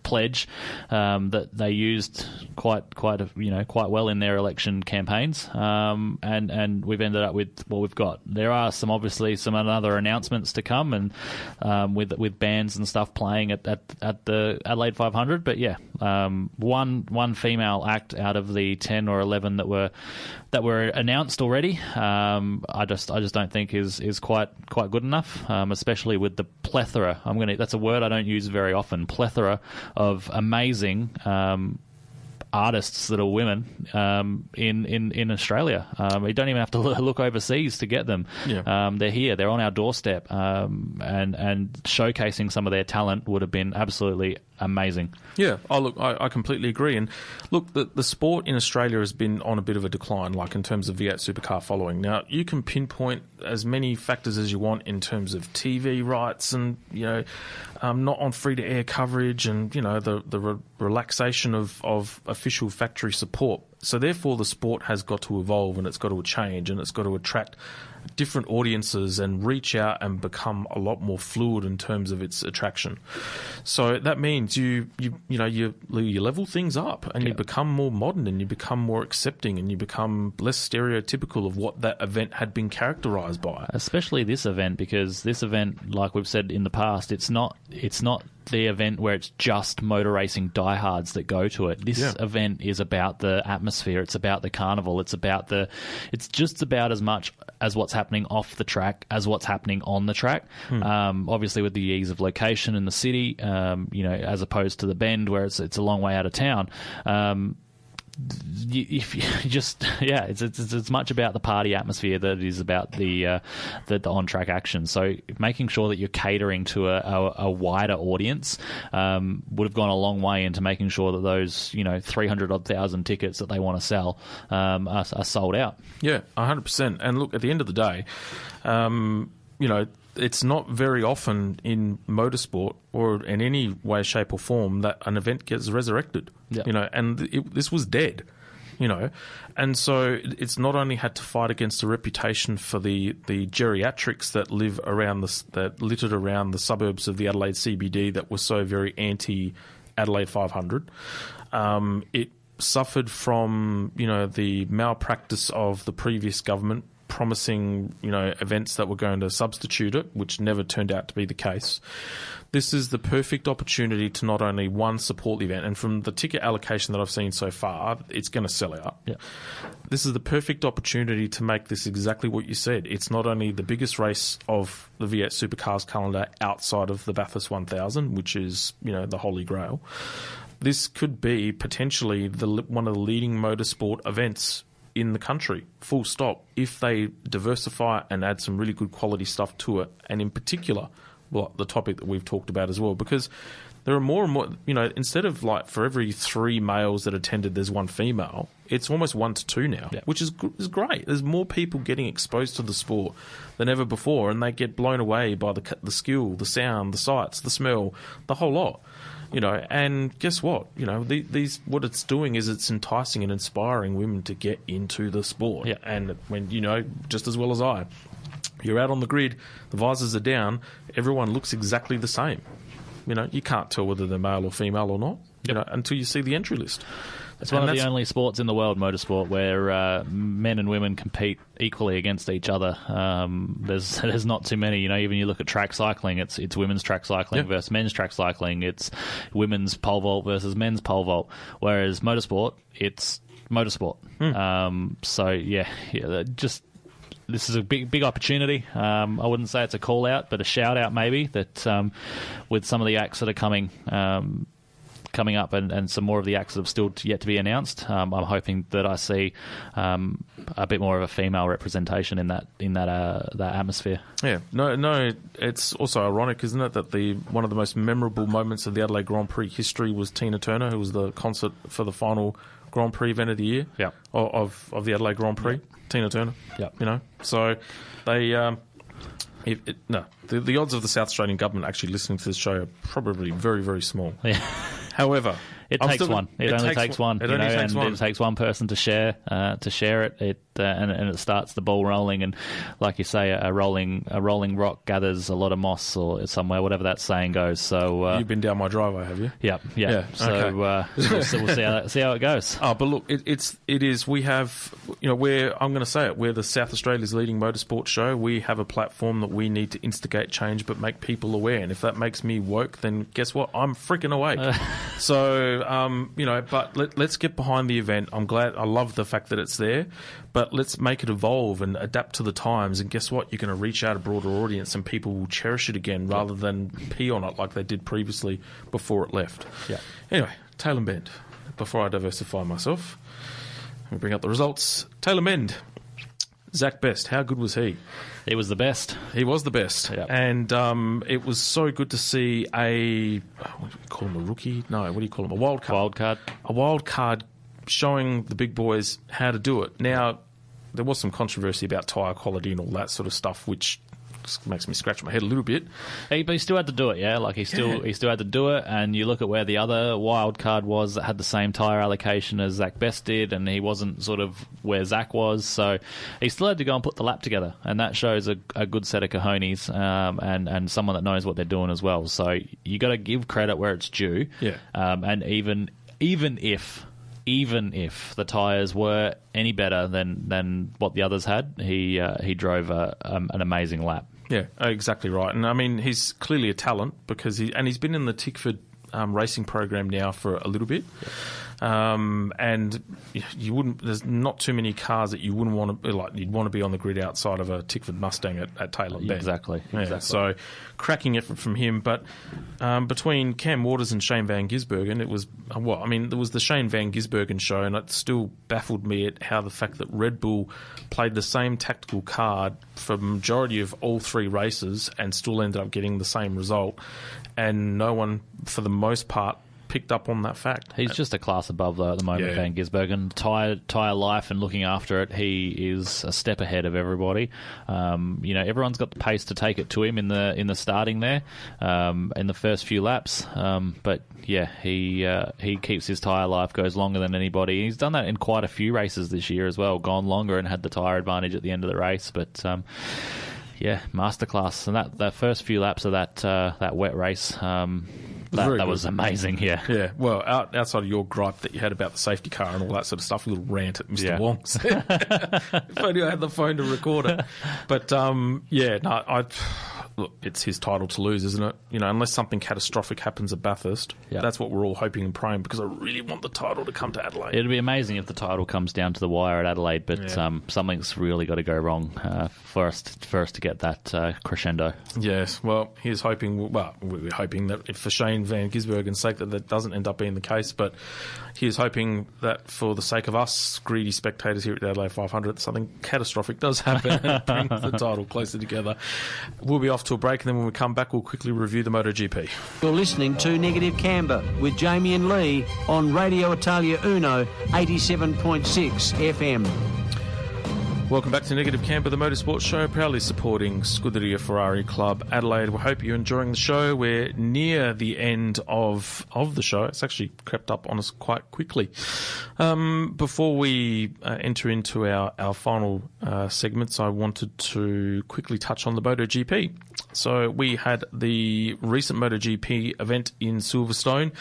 pledge that they used quite well in their election campaigns, and we've ended up with what we've got. There are some other announcements to come, and with bands and stuff playing at the Adelaide 500. But yeah, one female act out of the 10 or 11 that were announced already. I just don't think is quite good enough, especially with the plethora. That's a word I don't use very often. Plethora of amazing artists that are women in Australia. You don't even have to look overseas to get them. Yeah. They're here. They're on our doorstep, and showcasing some of their talent would have been absolutely amazing. Yeah, I completely agree. And look, the sport in Australia has been on a bit of a decline, like in terms of V8 supercar following. Now, you can pinpoint as many factors as you want in terms of TV rights and, not on free-to-air coverage and, the relaxation of official factory support. So therefore, the sport has got to evolve and it's got to change and it's got to attract different audiences and reach out and become a lot more fluid in terms of its attraction. So that means you level things up and you become more modern and you become more accepting and you become less stereotypical of what that event had been characterised by. Especially this event, because this event, like we've said in the past, it's not the event where it's just motor racing diehards that go to it. This event is about the atmosphere. It's about the carnival. It's just about as much as what's happening off the track as what's happening on the track. Obviously, with the ease of location in the city, as opposed to the Bend where it's a long way out of town. it's as much about the party atmosphere that it is about the on-track action. So making sure that you're catering to a wider audience would have gone a long way into making sure that those 300,000 tickets that they want to sell are sold out. Yeah, 100%. And look, at the end of the day, it's not very often in motorsport or in any way, shape or form that an event gets resurrected, and this was dead, and so it's not only had to fight against the reputation for the geriatrics that live around that littered around the suburbs of the Adelaide CBD that were so very anti-Adelaide 500. It suffered from, the malpractice of the previous government, promising, events that were going to substitute it, which never turned out to be the case. This is the perfect opportunity to not only, one, support the event, and from the ticket allocation that I've seen so far, it's going to sell out. Yeah. This is the perfect opportunity to make this exactly what you said. It's not only the biggest race of the V8 Supercars calendar outside of the Bathurst 1000, which is, the Holy Grail. This could be potentially one of the leading motorsport events in the country, full stop, if they diversify and add some really good quality stuff to it, and in particular, the topic that we've talked about as well, because there are more and more, instead of for every 3 males that attended, there's 1 female, it's almost 1 to 2 now, which is great. There's more people getting exposed to the sport than ever before, and they get blown away by the skill, the sound, the sights, the smell, the whole lot. And guess what? These what it's doing is it's enticing and inspiring women to get into the sport. Yeah. And when, just as well as I, you're out on the grid, the visors are down, everyone looks exactly the same. You can't tell whether they're male or female or not, until you see the entry list. It's one of the only sports in the world, motorsport, where men and women compete equally against each other. There's not too many. Even you look at track cycling, it's women's track cycling versus men's track cycling. It's women's pole vault versus men's pole vault. Whereas motorsport, it's motorsport. This is a big opportunity. I wouldn't say it's a call out, but a shout out maybe that with some of the acts that are coming up and some more of the acts that have still yet to be announced. I'm hoping that I see a bit more of a female representation in that atmosphere. Yeah, no. It's also ironic, isn't it, that one of the most memorable moments of the Adelaide Grand Prix history was Tina Turner, who was the concert for the final Grand Prix event of the year. Yeah, of the Adelaide Grand Prix. Yeah. Tina Turner. Yeah, so they. The odds of the South Australian government actually listening to this show are probably very, very small. Yeah. However, it takes one. It only takes one. It takes one person to share it. And it starts the ball rolling. And like you say, a rolling rock gathers a lot of moss or somewhere, whatever that saying goes. So you've been down my driveway, have you? Yeah. So okay. We'll see how it goes. Oh, but look, it is. We have, I'm going to say it. We're the South Australia's leading motorsport show. We have a platform that we need to instigate change, but make people aware. And if that makes me woke, then guess what? I'm freaking awake. But let's get behind the event. I'm glad. I love the fact that it's there, but let's make it evolve and adapt to the times. And guess what? You're going to reach out a broader audience, and people will cherish it again rather than pee on it like they did previously before it left. Yeah. Anyway, Taylor Mend. Before I diversify myself, let me bring up the results. Taylor Mend. Zach Best, how good was he? He was the best. He was the best. Yep. And it was so good to see what do you call him, a rookie? No, what do you call him? A wild card. A wild card showing the big boys how to do it. Now, there was some controversy about tyre quality and all that sort of stuff, which makes me scratch my head a little bit. But he still had to do it, yeah? He still had to do it, and you look at where the other wild card was that had the same tyre allocation as Zach Best did, and he wasn't sort of where Zach was, so he still had to go and put the lap together, and that shows a good set of cojones and someone that knows what they're doing as well. So you got to give credit where it's due. Yeah. And even if the tyres were any better than what the others had, he drove an amazing lap. Yeah, exactly right. And I mean, he's clearly a talent because he's been in the Tickford racing program now for a little bit. and you wouldn't. There's not too many cars that you wouldn't want to you'd want to be on the grid outside of a Tickford Mustang at Taylor Bend. Exactly. So cracking effort from him, but between Cam Waters and Shane Van Gisbergen, it was there was the Shane Van Gisbergen show, and it still baffled me at how the fact that Red Bull played the same tactical card for the majority of all three races and still ended up getting the same result, and no one, for the most part, picked up on that fact. He's just a class above, though, at the moment, Van Gisbergen. Tyre life and looking after it, he is a step ahead of everybody. Everyone's got the pace to take it to him in the starting there, in the first few laps. But yeah, he keeps his tyre life, goes longer than anybody. He's done that in quite a few races this year as well, gone longer and had the tyre advantage at the end of the race. But masterclass. And that first few laps of that wet race, that was amazing. Yeah. Well, outside of your gripe that you had about the safety car and all that sort of stuff, a little rant at Mr. Wong's. If only I had the phone to record it. But look, it's his title to lose, isn't it? Unless something catastrophic happens at Bathurst, that's what we're all hoping and praying, because I really want the title to come to Adelaide. It'd be amazing if the title comes down to the wire at Adelaide, but something's really got to go wrong for us to get that crescendo. Yes, well, he's hoping. Well, we're hoping that for Shane Van Gisbergen's sake that doesn't end up being the case, but he is hoping that for the sake of us greedy spectators here at the Adelaide 500, something catastrophic does happen and brings the title closer together. We'll be off to a break, and then when we come back, we'll quickly review the MotoGP. You're listening to Negative Camber with Jamie and Lee on Radio Italia Uno 87.6 FM. Welcome back to Negative Camber, the motorsport show, proudly supporting Scuderia Ferrari Club Adelaide. We hope you're enjoying the show. We're near the end of the show. It's actually crept up on us quite quickly. Before we enter into our final segments, I wanted to quickly touch on the MotoGP. So we had the recent MotoGP event in Silverstone.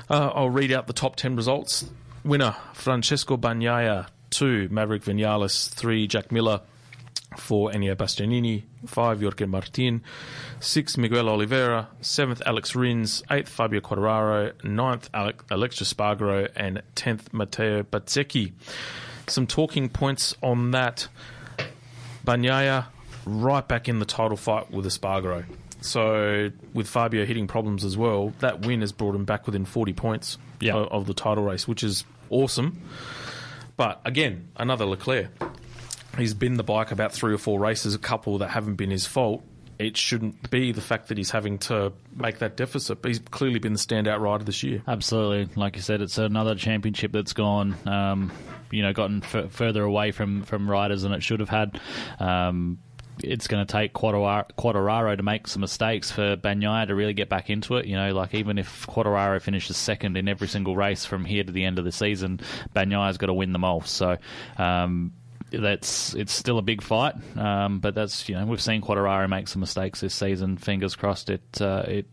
I'll read out the top 10 results. Winner, Francesco Bagnaia. 2, Maverick Vinales. 3, Jack Miller. 4, Ennio Bastianini. 5, Jorge Martin. 6, Miguel Oliveira. 7th, Alex Rins. 8th, Fabio Quartararo. 9th, Alexis Spargaro. And 10th, Matteo Bezzecchi. Some talking points on that. Bagnaia right back in the title fight with Espargaro. So with Fabio hitting problems as well, that win has brought him back within 40 points of the title race, which is awesome. But again, another Leclerc. He's been the bike about 3 or 4 races, a couple that haven't been his fault. It shouldn't be the fact that he's having to make that deficit, but he's clearly been the standout rider this year. Absolutely. Like you said, it's another championship that's gone, gotten further away from riders than it should have had. It's going to take Quartararo to make some mistakes for Bagnaia to really get back into it. Even if Quartararo finishes second in every single race from here to the end of the season, Bagnaia's got to win them all. So it's still a big fight, but that's we've seen Quartararo make some mistakes this season. Fingers crossed it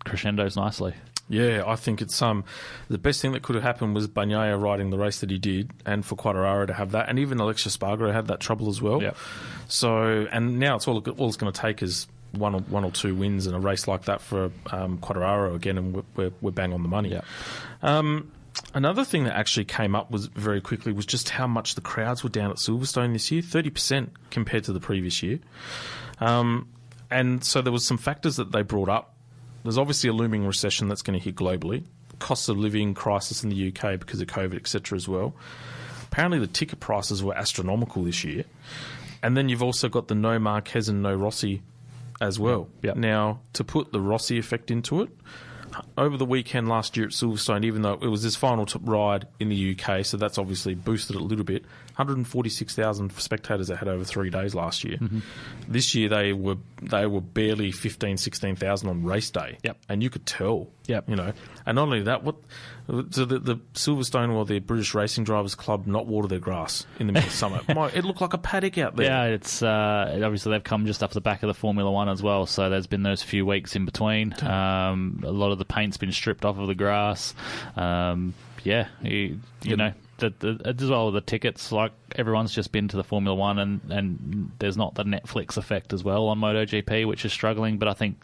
crescendos nicely. Yeah, I think it's the best thing that could have happened was Bagnaia riding the race that he did, and for Quartararo to have that, and even Alexis Spargaro had that trouble as well. Yep. So, and now all it's going to take is one or two wins in a race like that for Quartararo again, and we're bang on the money. Yep. Another thing that actually came up was very quickly was just how much the crowds were down at Silverstone this year, 30% compared to the previous year. And so there was some factors that they brought up. There's obviously a looming recession that's going to hit globally, cost of living crisis in the UK because of COVID, etc. as well. Apparently the ticket prices were astronomical this year. And then you've also got the no Marquez and no Rossi as well. Yep. Now, to put the Rossi effect into it, over the weekend last year at Silverstone, even though it was his final ride in the UK, so that's obviously boosted it a little bit, 146,000 spectators they had over 3 days last year. Mm-hmm. This year they were barely 16,000 on race day. Yep. And you could tell. Yep. And not only that, so the Silverstone or the British Racing Drivers Club not water their grass in the middle of summer. It looked like a paddock out there. Yeah, it's obviously they've come just off the back of the Formula One as well, so there's been those few weeks in between. A lot of the paint's been stripped off of the grass. yeah, you know, as well the tickets, like everyone's just been to the Formula One, and there's not the Netflix effect as well on MotoGP, which is struggling. But I think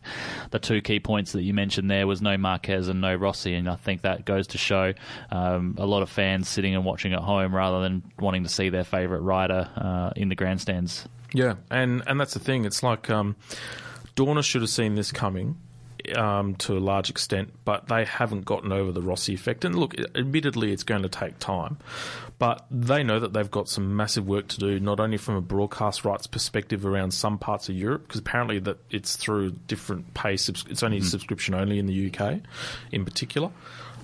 the two key points that you mentioned there was no Marquez and no Rossi, and I think that goes to show a lot of fans sitting and watching at home rather than wanting to see their favourite rider in the grandstands. Yeah, and that's the thing. It's like Dorna should have seen this coming to a large extent, but they haven't gotten over the Rossi effect. And look, admittedly, it's going to take time, but they know that they've got some massive work to do, not only from a broadcast rights perspective around some parts of Europe, because apparently that it's through different pay. It's only subscription only in the UK, in particular.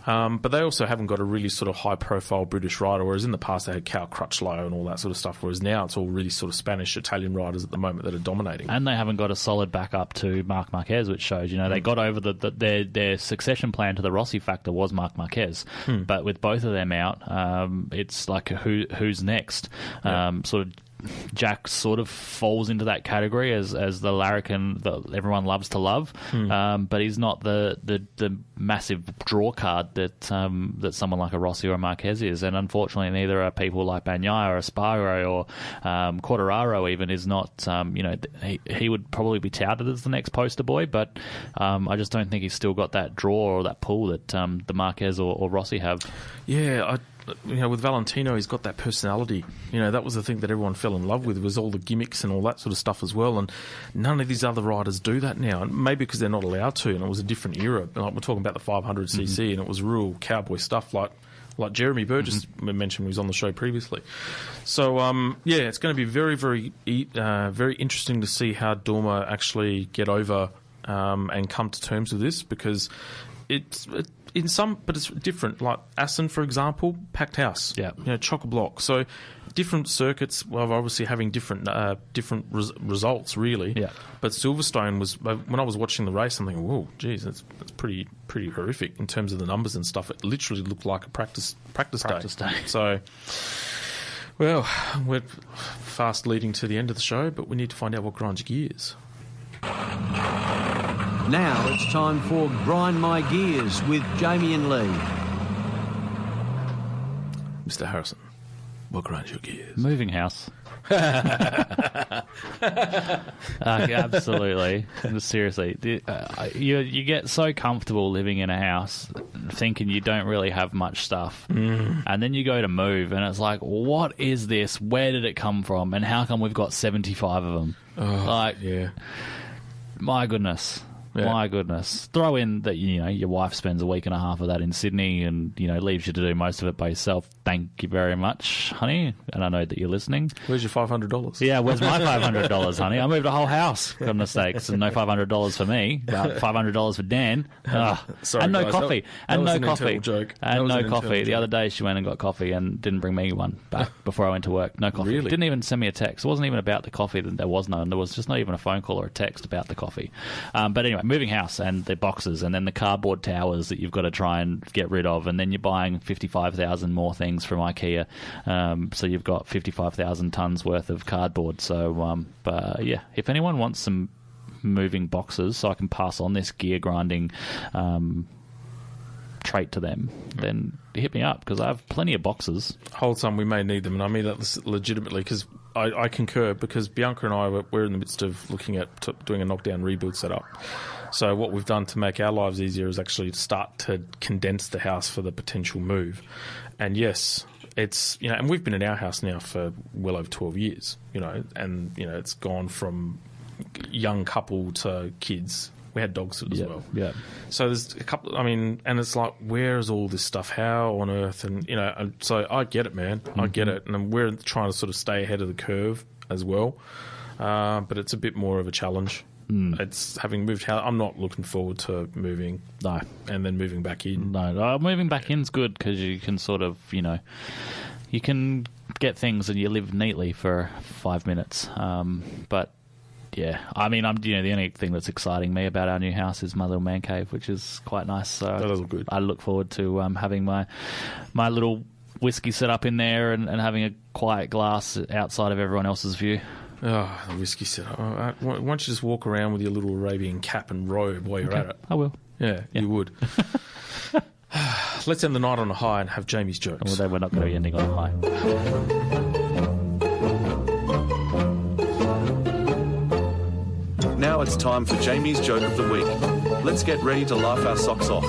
But they also haven't got a really sort of high-profile British rider, whereas in the past they had Cal Crutchlow and all that sort of stuff, whereas now it's all really sort of Spanish, Italian riders at the moment that are dominating. And they haven't got a solid backup to Marc Marquez, which shows, you know, they got over their succession plan to the Rossi factor was Marc Marquez. But with both of them out, it's like who's next? Sort of Jack sort of falls into that category as the larrikin that everyone loves to love, but he's not the massive draw card that someone like a Rossi or a Marquez is, and unfortunately neither are people like Bagnaia or Espargaro or Quartararo even is not. He would probably be touted as the next poster boy, but I just don't think he's still got that draw or that pull that the Marquez or Rossi have. Yeah, with Valentino, he's got that personality. You know, that was the thing that everyone fell in love with, was all the gimmicks and all that sort of stuff as well. And none of these other riders do that now. And maybe because they're not allowed to, and it was a different era. Like we're talking about the 500cc, and it was real cowboy stuff like Jeremy Burgess mentioned, who was on the show previously. So, it's going to be very, very, very interesting to see how Dorma actually get over and come to terms with this, because it's different. Like Assen, for example, packed house. Yeah, chock-a-block. So different circuits, well, obviously having different results, really. Yeah. But Silverstone was, when I was watching the race, I'm thinking, whoa, geez, that's pretty horrific in terms of the numbers and stuff. It literally looked like a practice day. So, well, we're fast leading to the end of the show, but we need to find out what grinds your gears. Now it's time for Grind My Gears with Jamie and Lee. Mr. Harrison, what grinds your gears? Moving house. Absolutely. Seriously. You get so comfortable living in a house thinking you don't really have much stuff. And then you go to move and it's like, what is this? Where did it come from? And how come we've got 75 of them? My goodness. Yeah. My goodness. Throw in that, your wife spends a week and a half of that in Sydney and, leaves you to do most of it by yourself. Thank you very much, honey. And I know that you're listening. Where's your $500? Yeah, where's my $500, honey? I moved a whole house, for goodness sakes, and no $500 for me, but $500 for Dan. Sorry, and no guys, coffee. And no coffee. Joke. And no coffee. The other day she went and got coffee and didn't bring me one back before I went to work. No coffee. Really? Didn't even send me a text. It wasn't even about the coffee. There was none. There was just not even a phone call or a text about the coffee. But anyway, moving house and the boxes and then the cardboard towers that you've got to try and get rid of, and then you're buying 55,000 more things from IKEA. So you've got 55,000 tonnes worth of cardboard. So, if anyone wants some moving boxes so I can pass on this gear grinding trait to them, then hit me up, because I have plenty of boxes. Hold some, we may need them, and I mean that legitimately, because I concur, because Bianca and I, we're in the midst of looking at doing a knockdown rebuild setup. So what we've done to make our lives easier is actually start to condense the house for the potential move. And yes, it's, and we've been in our house now for well over 12 years, and, it's gone from young couple to kids. We had dogs as well. Yeah. So there's a couple, and it's like, where is all this stuff? How on earth? And, and so I get it, man. I get it. And we're trying to sort of stay ahead of the curve as well. But it's a bit more of a challenge. It's having moved house. I'm not looking forward to moving. No. And then moving back in. No, moving back in's good, because you can sort of, you can get things and you live neatly for 5 minutes. But yeah, I'm the only thing that's exciting me about our new house is my little man cave, which is quite nice. So that is good. I look forward to having my little whiskey set up in there and having a quiet glass outside of everyone else's view. Oh, the whiskey setup. Why don't you just walk around with your little Arabian cap and robe while you're at it? I will. Yeah, you would. Let's end the night on a high and have Jamie's jokes. Well, then we're not going to be ending on a high. Now it's time for Jamie's joke of the week. Let's get ready to laugh our socks off.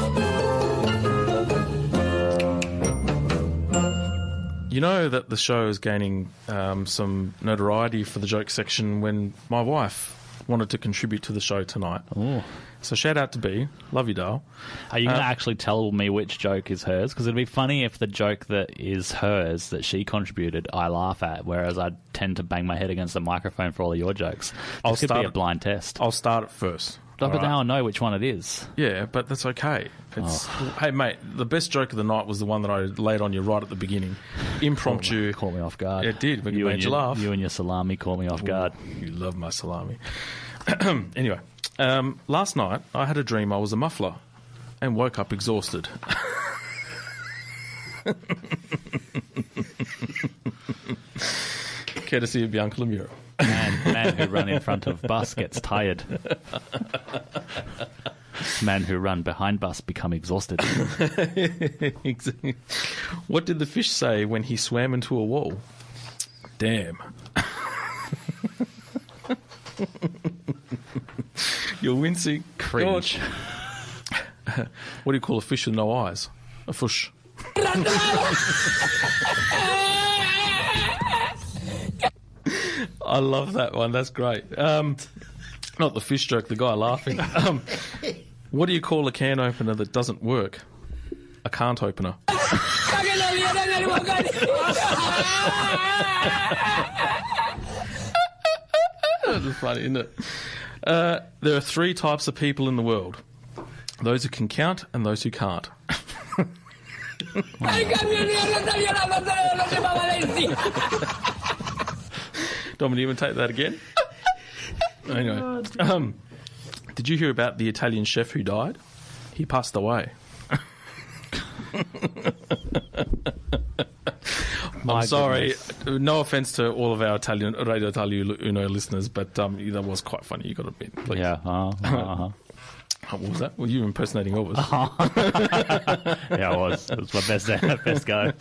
You know that the show is gaining some notoriety for the joke section when my wife wanted to contribute to the show tonight. Oh. So shout out to B. Love you, Dale. Are you going to actually tell me which joke is hers? Because it'd be funny if the joke that is hers, that she contributed, I laugh at, whereas I tend to bang my head against the microphone for all of your jokes. This could be a blind test. I'll start it first. But now I know which one it is. Yeah, but that's okay. Hey, mate, the best joke of the night was the one that I laid on you right at the beginning. Impromptu. Caught me off guard. It did. You made you laugh. You and your salami caught me off guard. You love my salami. Anyway, last night I had a dream I was a muffler and woke up exhausted. Courtesy of Bianca Lemura. Man who run in front of bus gets tired. Man who run behind bus become exhausted. Exactly. What did the fish say when he swam into a wall? Damn. You're wincing. Cringe. What do you call a fish with no eyes? A fush. I love that one. That's great. Not the fish joke, the guy laughing. What do you call a can opener that doesn't work? A can't opener. That's funny, isn't it? There are 3 types of people in the world. Those who can count and those who can't. Do you want me to even take that again? Anyway, did you hear about the Italian chef who died? He passed away. I'm sorry. Goodness. No offence to all of our Italian Radio Italia Uno listeners, but that was quite funny. You got to admit, please. Yeah. What was that? Were you impersonating Elvis? Yeah, I was. It was my best go.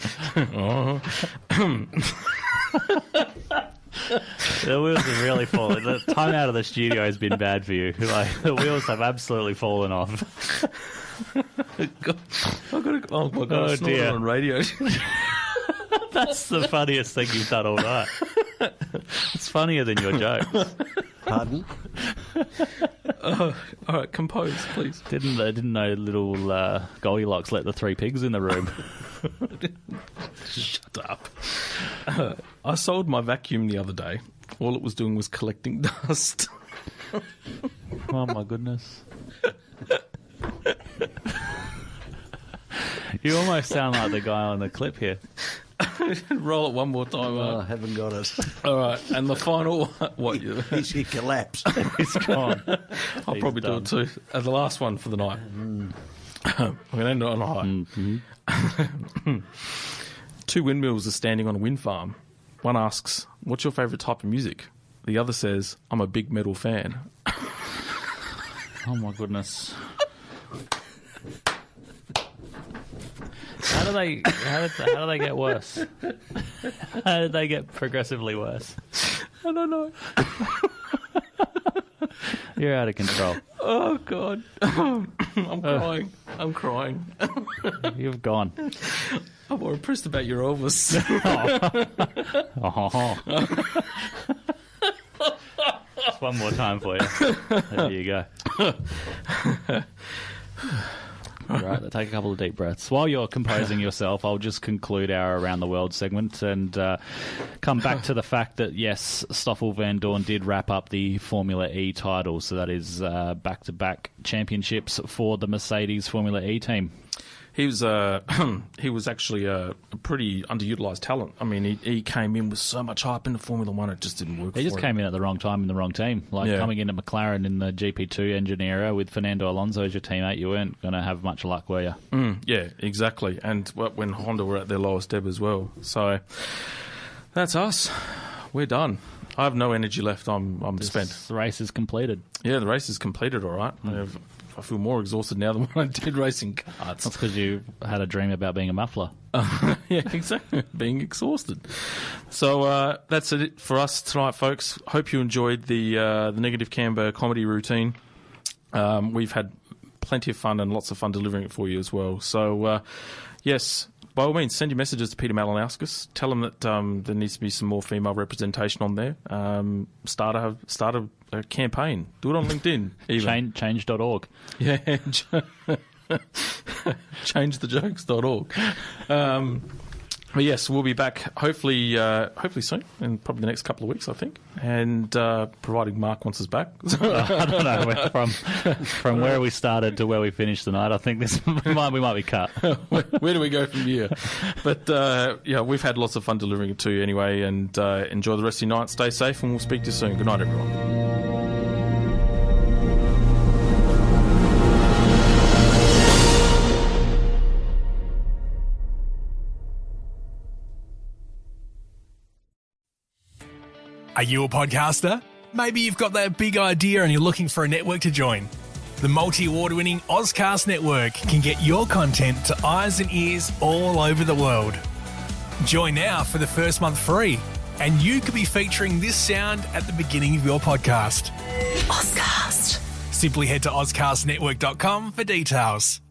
The wheels have really fallen. The time out of the studio has been bad for you. Like, the wheels have absolutely fallen off. Oh my God! I snorted on radio. That's the funniest thing you've done all night. It's funnier than your jokes. Pardon? All right, compose, please. Didn't know little Goldilocks let the 3 pigs in the room. Shut up. I sold my vacuum the other day. All it was doing was collecting dust. Oh my goodness. You almost sound like the guy on the clip here. Roll it one more time. Oh, I haven't got it. All right, and the final one. He collapsed. He's gone. I'll probably do it too. The last one for the night. I'm going to end it on a high. Mm-hmm. 2 windmills are standing on a wind farm. One asks, "What's your favourite type of music?" The other says, "I'm a big metal fan." Oh my goodness. How do they get worse? How did they get progressively worse? I don't know. You're out of control. Oh God. I'm crying. I'm crying. You've gone. I'm more impressed about your Elvis. Just one more time for you. There you go. All right, take a couple of deep breaths. While you're composing yourself, I'll just conclude our Around the World segment and come back to the fact that, yes, Stoffel Van Dorn did wrap up the Formula E title, so that is back-to-back championships for the Mercedes Formula E team. He was actually a pretty underutilised talent. I mean, he came in with so much hype into Formula One, it just didn't work. He just came in at the wrong time in the wrong team. Coming into McLaren in the GP2 engine era with Fernando Alonso as your teammate, you weren't going to have much luck, were you? Yeah, exactly. And when Honda were at their lowest ebb as well. So that's us. We're done. I have no energy left. I'm spent. The race is completed. Yeah, the race is completed. All right. I have I feel more exhausted now than when I did racing karts. That's because you had a dream about being a muffler. Yeah, exactly. Being exhausted. So that's it for us tonight, folks. Hope you enjoyed the Negative Camber comedy routine. We've had plenty of fun and lots of fun delivering it for you as well. So, yes, by all means, send your messages to Peter Malinauskas. Tell him that there needs to be some more female representation on there. Start a campaign. Do it on LinkedIn. Even. Change.org. Yeah. Changethejokes.org. But yes, we'll be back hopefully soon, in probably the next couple of weeks, I think. And providing Mark wants us back. I don't know. From where we started to where we finished tonight, I think we might be cut. Where do we go from here? But yeah, we've had lots of fun delivering it to you anyway. And enjoy the rest of your night. Stay safe, and we'll speak to you soon. Good night, everyone. Are you a podcaster? Maybe you've got that big idea and you're looking for a network to join. The multi-award-winning Ozcast Network can get your content to eyes and ears all over the world. Join now for the first month free, and you could be featuring this sound at the beginning of your podcast. Ozcast. Simply head to ozcastnetwork.com for details.